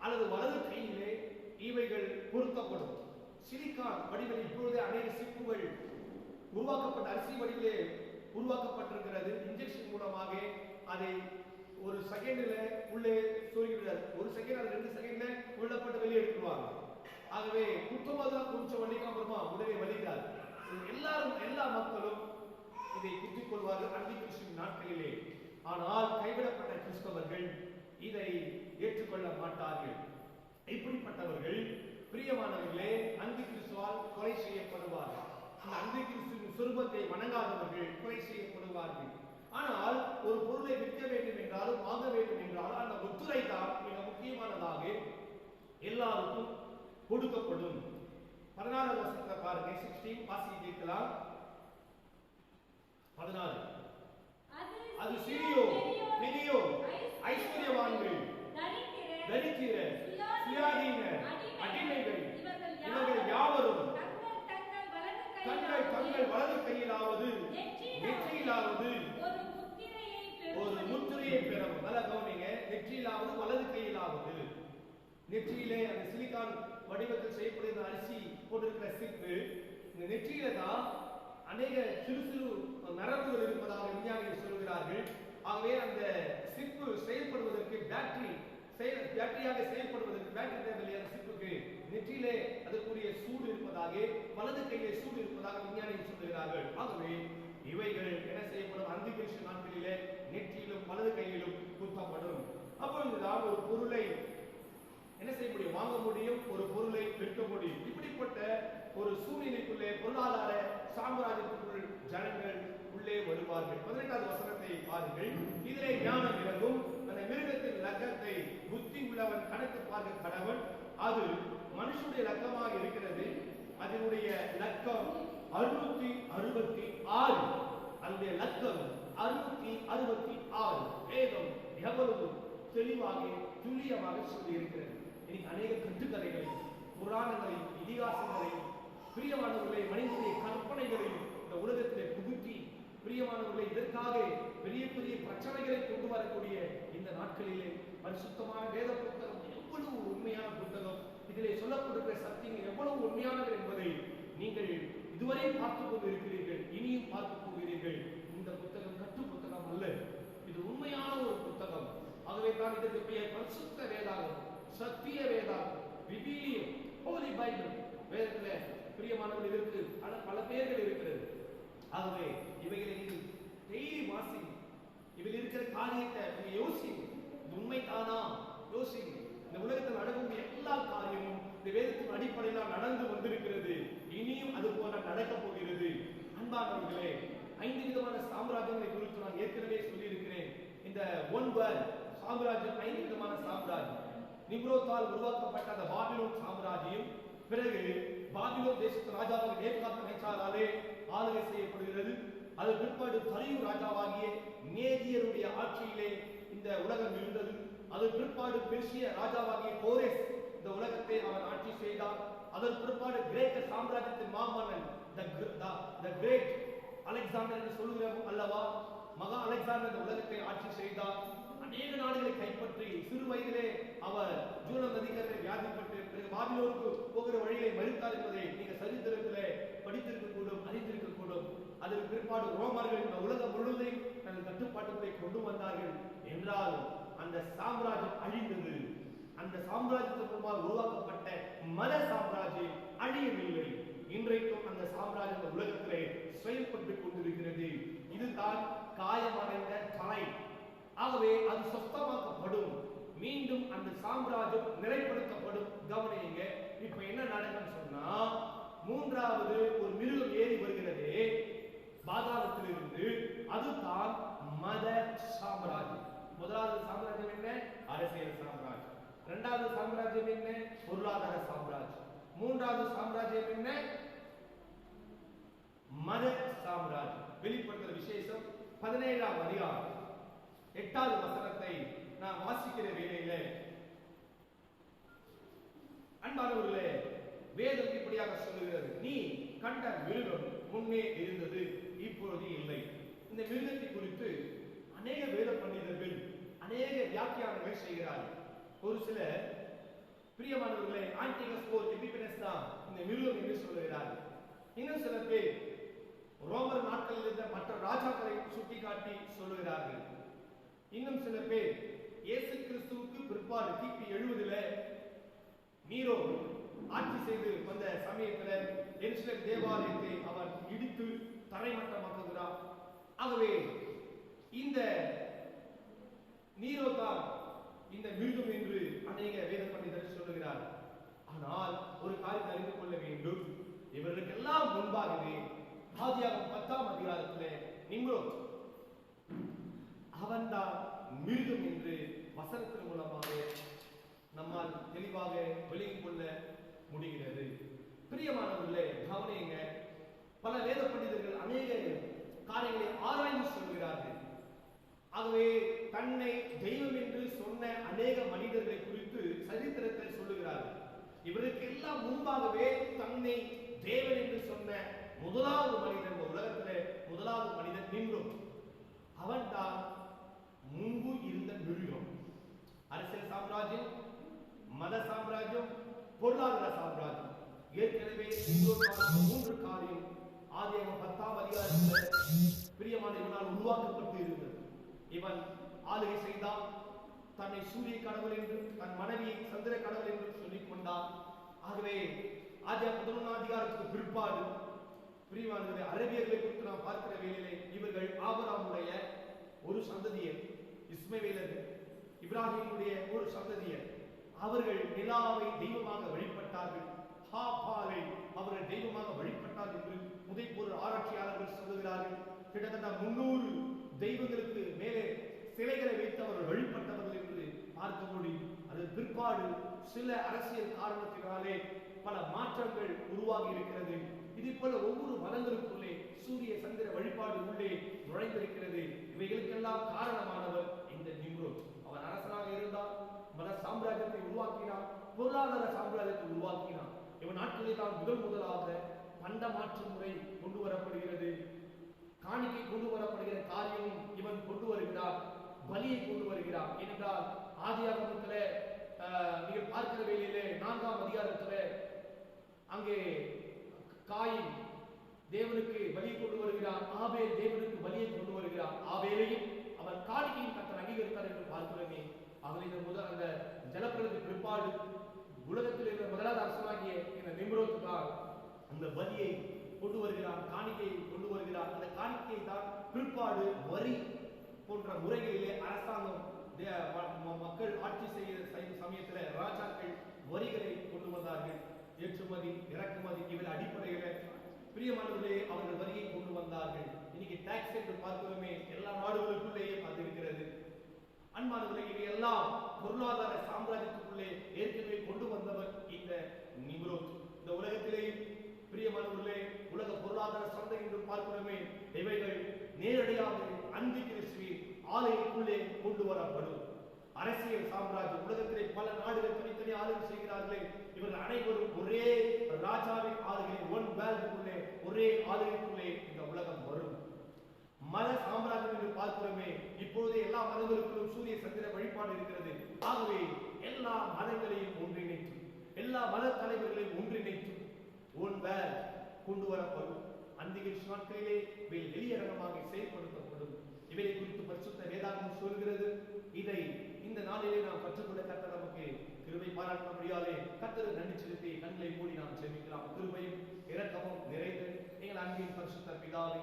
அல்லது வலது கையிலே இவைகள் பொருத்தப்படும். சிலிக்கான் வடிவில் இப்பொழுது அநேக சிப்புகள் உருவாக்கப்பட்ட அரிசி வடிவிலே உருவாக்கப்பட்டிருக்கிறது. இன்ஜெக்ஷன் மூலமாக அதை ஒரு செகண்ட்ல உள்ளே சொருகிவிடாது. ஒரு செகண்ட் அது 2 செகண்ட்ல உள்ளப்பட்டு வெளியே எடுத்துருவாங்க. ஆகவே குத்துமதான் கொஞ்சம் வலிக்கும், அப்புறமா உடனே வலிக்காது. எல்லா மக்களும் இதை குத்திக் கொள்வார்கள் அந்திகிறிஸ்து நாட்களிலே. ஆனால் கைவிடப்பட்ட கிறிஸ்தவர்கள் இதை ஏற்றுக்கொள்ள மாட்டார்கள். இப்படிப்பட்டவர்கள் பிரியமானவர்களே அந்திகிறிஸ்துவால் கொலை செய்யப்படுவார்கள். அந்த அந்திகிறிஸ்துவின் சொரூபத்தை வணங்காதவர்கள் கொலை செய்யப்படுவார்கள். ஆனால் ஒரு பொருளை விற்க வேண்டும் என்றாலும் வாங்க வேண்டும் என்றாலும் அந்த முத்திரை தான் மிக முக்கியமானதாக எல்லாருக்கும் கொடுக்கப்படும். 16ஆம் வசனத்தை பாருங்க. 16 வாசி கேட்கலாம். 16 அது சிறியோ பெரியோ ஐஸ்வர்யவான்கள் தரித்திரர் சுயாதீனர் அடிமைகள் இவர்கள் யாவரும் தங்கள் வலது கையிலாவது நெற்றியிலாவது ஒரு முத்திரையை பெறவும். நல்லா கவனிங்க, நெற்றியிலாவது வலது கையிலாவது. நெற்றியிலே அந்த சிலிக்கான் வடிவத்தில் செய்யப்படுகிற அரிசி போட்டிருக்கிற சிப்பு, இந்த நெற்றியில தான் அநேக சிறு சிறு நரம்புகள் இருப்பதாக விஞ்ஞானிகள் சொல்கிறார்கள். ஆகவே அந்த சிப்பு செயல்படுவதற்கு பேட்டரியாக செயல்படுவதற்கு பேட்டரி தேவையில்லை. அந்த சிப்புக்கு நெற்றியிலே அதற்குரிய சூடு இருப்பதாக, வலது கையிலே சூடு இருப்பதாக விஞ்ஞானிகள் சொல்கிறார்கள். ஆகவே இவைகள் என்ன செய்யப்படும்? அந்திகிறிஸ்து நாட்களிலே நெற்றியிலும் வலது கையிலும் குத்தப்படும். அப்பொழுதுதான் ஒரு பொருளை என்ன செய்ய முடியும்? வாங்க முடியும், ஒரு பொருளை விற்க முடியும். இப்படிப்பட்ட ஒரு சூழ்நிலைக்குள்ளே பொருளாதார சாம்ராஜ்யத்திற்குள் ஜனங்கள் உள்ளே வருவார்கள். 18ஆவது வசனத்தை பாருங்கள். இதிலே ஞானம் இறங்கும். உள்ளவன் கணக்கு பார்க்க கடவன். அது மனுஷனுடைய லக்கமாக இருக்கிறது. அதனுடைய லக்கம் 666. அதனுடைய லக்கம் 666. வேதம் எவ்வளவு தெளிவாக துல்லியமாக சொல்லி இருக்கிறது. இன்னைக்கு அநேக கட்டுக்கதைகளையும் புராணங்களையும் இதிகாசங்களையும் பிரியமானவர்களை மனிதனுடைய கற்பனைகளையும் இந்த உலகத்திலே புகுத்தி பிரியமானவர்களை இதற்காக பெரிய பெரிய பிரச்சனைகளை கொண்டு வரக்கூடிய இந்த நாட்களிலே பரிசுத்தமான வேத புத்தகம் எவ்வளவு உண்மையான புத்தகம், இதிலே சொல்லப்படுகிற சத்தியங்கள் எவ்வளவு உண்மையானது என்பதை நீங்கள் இதுவரை பார்த்துக் கொண்டு இருக்கிறீர்கள், இனியும் பார்க்க போகிறீர்கள். இந்த புத்தகம் கட்டு புத்தகம் அல்ல, இது உண்மையான ஒரு புத்தகம். ஆகவே தான் இதற்கு பெயர் பரிசுத்த வேதாகம், சத்திய வேதாகம், விவிலியம், ஹோலி பைபிள். வேதத்திலே பிரியமானவர்கள் இதற்கு பல பெயர்கள் இருக்கிறது. ஆகவே இவைகளை நீங்கள் டெய்லி வாசிங்க. இதில் இருக்கிற காரியத்தை நீங்க யோசிங்க. இது உண்மைதானா யோசிங்க. இந்த உலகத்தில் நடக்கும் எல்லா காரியமும் இந்த வேதத்தின் அடிப்படையில் நடந்து வந்திருக்கிறது, இனியும் அது போல நடக்க போகிறது. அன்பானவர்களே, 5 விதமான சாம்ராஜ்யங்களை குறித்து நான் ஏற்கனவே சொல்லி இருக்கிறேன். இந்த சாம்ராஜ்யம் 5 விதமான சாம்ராஜ்யம். நிம்ரோத்தால் உருவாக்கப்பட்ட அந்த பாபிலோன் சாம்ராஜ்யம் பிறகு பாபிலோன் தேசத்து ராஜாவாக நேபுகாத்நேச்சாராலே ஆளுகை செய்யப்படுகிறது. அது பிற்பாடு தரியு ராஜாவாகிய மேதியருடைய ஆட்சியிலே இந்த உலகம் இருந்தது. அது பிற்பாடு பெர்சிய ராஜாவாகிய கோரேஸ் இந்த உலகத்தை அவன் ஆட்சி செய்தார். அதன் பிற்பாடு கிரேக்க சாம்ராஜ்யத்தின் மாமன்னன் த கிரேட் அலெக்சாண்டர் என்று சொல்லுகிறோம் அல்லவா, மகா அலெக்சாண்டர் இந்த உலகத்தை ஆட்சி செய்தார். அநேக நாடுகளை கைப்பற்றி சிறு வயதிலே அவர் ஜூனம் நதிக்கரை வியாதிப்பட்டு பாபிலோனுக்கு போகிற வழியை மறித்தார் என்பதை நீங்க சரித்திரத்திலே படித்திருக்க கூடும், அறிந்திருக்க கூடும். அதற்கு பிற்பாடு ரோமர்கள் இந்த உலகம் முழுவதையும் தனது கட்டுப்பாட்டுக்குள்ளே கொண்டு வந்தார்கள். என்றால் அந்த சாம்ராஜ்யம் அழிந்தது. அந்த சாம்ராஜ்யத்தின் மூலமாக உருவாக்கப்பட்ட மத சாம்ராஜ்யம் அழியவில்லை. இன்றைக்கும் அந்த சாம்ராஜ்யம் உலகத்திலே செயல்பட்டுக் கொண்டிருக்கிறது. இதுதான் காயமடைந்த தலை. ஆகவே அது சொஸ்தமாக்கப்படும், மீண்டும் அந்த சாம்ராஜ்யம் நிலைப்படுத்தப்படும். கவனிங்க, இப்ப என்ன நடக்குன்னு சொன்னா, மூன்றாவது ஒரு மிருகம் ஏறி வருகிறது பாதாளத்திலிருந்து. அதுதான் மத சாம்ராஜ்யம். முதலாவது சாம்ராஜ்யம் என்ன? அரசியல் சாம்ராஜ்யம். இரண்டாவது சாம்ராஜ்யம் என்ன? பொருளாதார சாம்ராஜ்யம். மூன்றாவது சாம்ராஜ்யம் என்ன? மத சாம்ராஜ்யம். வெளிப்படுத்துகிற விசேஷம் 17ஆம் அதிகாரம் 8வது வசனத்தை நான் வாசிக்கிற வேளையில, அன்பானவர்களே, வேதம் இப்படியாக சொல்லுகிறது, நீ கண்ட மிருகம் முன்னே இருந்தது, இப்பொழுது இல்லை. இந்த மிருகத்தை குறித்து அநேக வேத பண்டிதர்கள் அநேக வியாக்கியானங்கள் செய்கிறார்கள். ஒரு சில பிரியமானவர்களை ஆன்டிகஸ்போர் எபிபெனஸ் தான் இந்த மிருகம் என்று சொல்லுகிறார்கள். இன்னும் சில பேர் ரோமர் நாட்களில் இருந்த மற்ற ராஜாக்களை சுட்டிக்காட்டி சொல்லுகிறார்கள். இன்னும் சில பேர் இயேசு கிறிஸ்துவுக்கு பிற்பாடு கிபி 70 நீரோ ஆட்சி செய்து வந்த சமயத்தில் எருசலேம் தேவாலயத்தை அவர் இடித்து தரைமட்டமாக்குகிறார். ஆகவே இந்த நீரோ தான் இந்த மிருகம் என்று அநேக வேத பண்டிதர்கள் சொல்லுகிறார். ஆனால் ஒரு காரியத்தை அறிந்து கொள்ள வேண்டும், இவர்களுக்கெல்லாம் முன்பாகவே ஆதியாகமம் 10ஆம் அதிகாரத்தில் நிம்ரோத் அவன்தான் மிருகம் என்று வசனத்தின் மூலமாக நம்மால் தெளிவாக விளங்கிக் கொள்ள முடிகிறது. பிரியமானவர்களே, கவனியுங்க, பல வேத பண்டிதர்கள் அநேக காரியங்களை ஆராய்ந்து சொல்கிறார்கள். ஆகவே தன்னை தெய்வம் என்று சொன்ன அநேக மனிதர்களை குறித்து சரித்திரத்தை சொல்லுகிறார்கள். இவருக்கெல்லாம் முன்பாகவே தன்னை தேவன் என்று சொன்ன முதலாவது மனிதன், இந்த உலகத்திலே முதலாவது மனிதன் நிம்ரோத். அவன் தான் முன்பு இருந்த மிருகம். அரசியல் சாம்ராஜ்யம், மத சாம்ராஜ்யம், பொருளாதார சாம்ராஜ்யம். ஏற்கனவே 3 காரியம் ஆதியாகமம் 10ஆம் அதிகாரத்தில் பிரியமான இவனால் உருவாக்கப்பட்டு இருந்தது. இவன் ஆளுகை செய்தான். தன்னை சூரிய கடவுள் என்று, தன் மனைவியை சந்திர கடவுள் என்று சொல்லிக் கொண்டான். ஆகவே ஆதியாகமம் 11ஆம் அதிகாரத்துக்கு பிற்பாடு பிரியமானவர்களே, அரபியர்களை குறித்து நாம் பார்க்கிற வேளையிலே இவர்கள் ஆபிரகாமுடைய ஒரு சந்ததியர், இஸ்மவேலர்கள், இப்ராஹிமுடைய ஒரு சந்ததியர். அவர்கள் நிலாவை தெய்வமாக வழிபட்டார்கள், ஹாபாலை அவர்கள் தெய்வமாக வழிபட்டார்கள் என்று புதைப்பொருள் ஆராய்ச்சியாளர்கள் சொல்லுகிறார்கள். கிட்டத்தட்ட 300 தெய்வங்களுக்கு மேலே சிலைகளை வைத்து அவர்கள் வழிபட்டவர்கள் என்று பார்க்க முடியும். அதற்கு சில அரசியல் காரணத்தினாலே பல மாற்றங்கள் உருவாகி இருக்கிறது. இது போல ஒவ்வொரு மதங்களுக்குள்ளே சூரிய சந்திர வழிபாடு உள்ளே நுழைந்திருக்கிறது. இவைகளுக்கெல்லாம் காரணமானவர் இந்த நிம்ரோத். அவன் அரசனாக இருந்தால், மத சாம்ராஜ்யத்தை உருவாக்கினான், பொருளாதார சாம்ராஜ்யத்தை உருவாக்கினான். இவன் நாட்களில் தான் முதலாக பண்ட மாற்று முறை கொண்டு வரப்படுகிறது. காணிக்கை கொண்டு வரப்படுகிற காரியம் இவன் கொண்டு வருகிறார். பலியை கொண்டு வருகிறார். ஏனென்றால் ஆதியாகமத்திலே நீங்கள் பார்க்கிற வேளையிலே 4ஆம் அதிகாரத்திலே அங்கே காயின் தேவனுக்கு பலியை கொண்டு வருகிறார், ஆபேல் தேவனுக்கு பலியை கொண்டு வருகிறார். ஆபேலையும் அவன் காணிக்கையின் கர்த்தர் அங்கீகரித்தார் என்று பார்க்கிறோமே. அவன் அந்த ஜலப்பிரதி பிற்பாடு உலகத்தில் இருந்த முதலாவது அரசனாகிய இந்த நிம்ரோத் தான் அந்த பலியை கொண்டு வருகிறான், காணிக்கையை கொண்டு வருகிறார். அந்த காணிக்கையை தான் பிற்பாடு வரி போன்ற முறைகளிலே அரசாங்கம் மக்கள் ஆட்சி செய்ய சமயத்தில் ராஜாக்கள் வரிகளை கொண்டு வந்தார்கள். ஏற்றுமதி இறக்குமதி இவர அடிப்படையில் பிரியமானவர்களே அவர்கள் வரியை கொண்டு வந்தார்கள். இன்னைக்கு டாக்ஸ் என்று பார்க்கிறோமே, எல்லா நாடுகளுக்குள்ளேயே பார்த்திருக்கிறது. அன்பானவர்களே, இவையெல்லாம் பொருளாதார சாம்ராஜ்யத்துக்குள்ளே ஏற்கனவே கொண்டு வந்தவர் இந்த நிம்ரோத். இந்த உலகத்திலே பிரியமானவர்களே உலக பொருளாதார சந்தை என்று பார்க்கிறோமே, இவைகள் நேரடியாக அந்தி கிறிஸ்துவின் ஆலயத்துக்குள்ளே கொண்டு வரப்படும். அரசியல் சாம்ராஜ்யம் உலகத்திலே பல நாடுகள் தனித்தனி ஆளுகை செய்கிறார்களே, இவர்கள் அனைவரும் ஒரே ராஜாவின் ஆளுகை, ஒன் வேல்டுக்குள்ளே ஒரே ஆளுகைக்குள்ளே இந்த உலகம் வரும். மத சாம்ராஜ்யம் என்று பார்க்கிறோமே, இப்பொழுதே எல்லா மதங்களுக்கும் சூரிய சந்திர வழிபாடு இருக்கிறது. ஆகவே எல்லா மதங்களையும் ஒன்றிணைத்து, எல்லா மத தலைவர்களையும் ஒன்றிணைத்து ஒன் வேல் கொண்டு வரப்படும். அந்திகிறிஸ்து நாட்களிலே வெளியரங்கமாக செயல்படுத்தப்படும். இவை குறித்து பரிசுத்த வேதாகமம் சொல்கிறது. இதை இந்த நாளிலே நாம் கற்றுக்கொள்ள கர்த்தர் நமக்கு கிருபை பாராட்ட முடியாதே. கர்த்தருக்கு நன்றி செலுத்தி கண்களை மூடி நாம் ஜெபிக்கலாம். கிருபையும் இரக்கமும் நிறைந்து எங்கள் அன்பின் பரிசுத்த பிதாவே,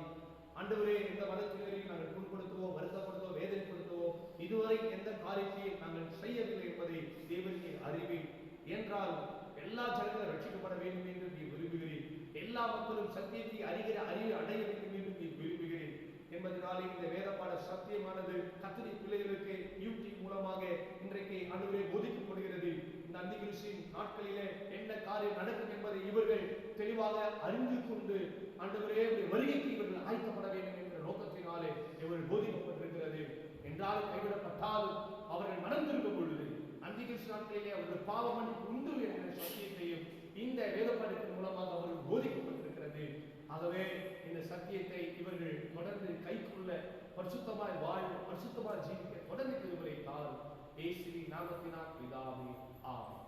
ஆண்டவரே, எந்த மதத்தினரையும் நாங்கள் புண்படுத்துவோ, வருத்தப்படுத்தவோ, வேதனைப்படுத்தவோ இதுவரை எந்த காரியத்தையும் நாங்கள் செய்யவில்லை என்பதை தேவனுக்கு அறிவேன். என்றால் எல்லா ஜனங்களும் ரட்சிக்கப்பட வேண்டும் என்று நீ விரும்புகிறேன். எல்லா மக்களும் சத்தியத்தை அறிகிற அறிவு அடைய வேண்டும் என்று நீ விரும்புகிறேன் என்பதனாலே இந்த வேதப்பாட சத்தியமானது கர்த்தருடைய பிள்ளைகளுக்கு யூடியூப் மூலமாக இன்றைக்கு ஆண்டவரே போதிக்கப்படுகிறது. இந்த அந்திகிறிஸ்துவின் நாட்களிலே என்ன காரியம் நடக்கும் என்பதை இவர்கள் தெளிவாக அறிந்து கொண்டு ஆண்டவரே வருகைக்கு இவர்கள் ஆயத்தப்பட வேண்டும் என்ற நோக்கத்தினாலே இவர்கள் போதிக்கப்பட்டிருக்கிறது. என்றாலும் கைவிடப்பட்டாலும் அவர்கள் மனந்திருக்கும் பொழுது அந்திகிறிஸ்து நாட்களிலே அவர்கள் பாவ மன்னிப்பு உண்டு என்ற சத்தியத்தையும் இந்த வேதப்பாடத்தின் மூலமாக அவர்கள் போதிக்கப்பட்டிருக்கிறது. ஆகவே இந்த சத்தியத்தை இவர்கள் தொடர்ந்து கைக்குள்ள பரிசுத்தமாய் வாழ, பரிசுத்தமாய் ஜீவிக்க தொடர்ந்து திருவரை தாரும். இயேசுவின் நாமத்தினால் பிதாவே, ஆமென்.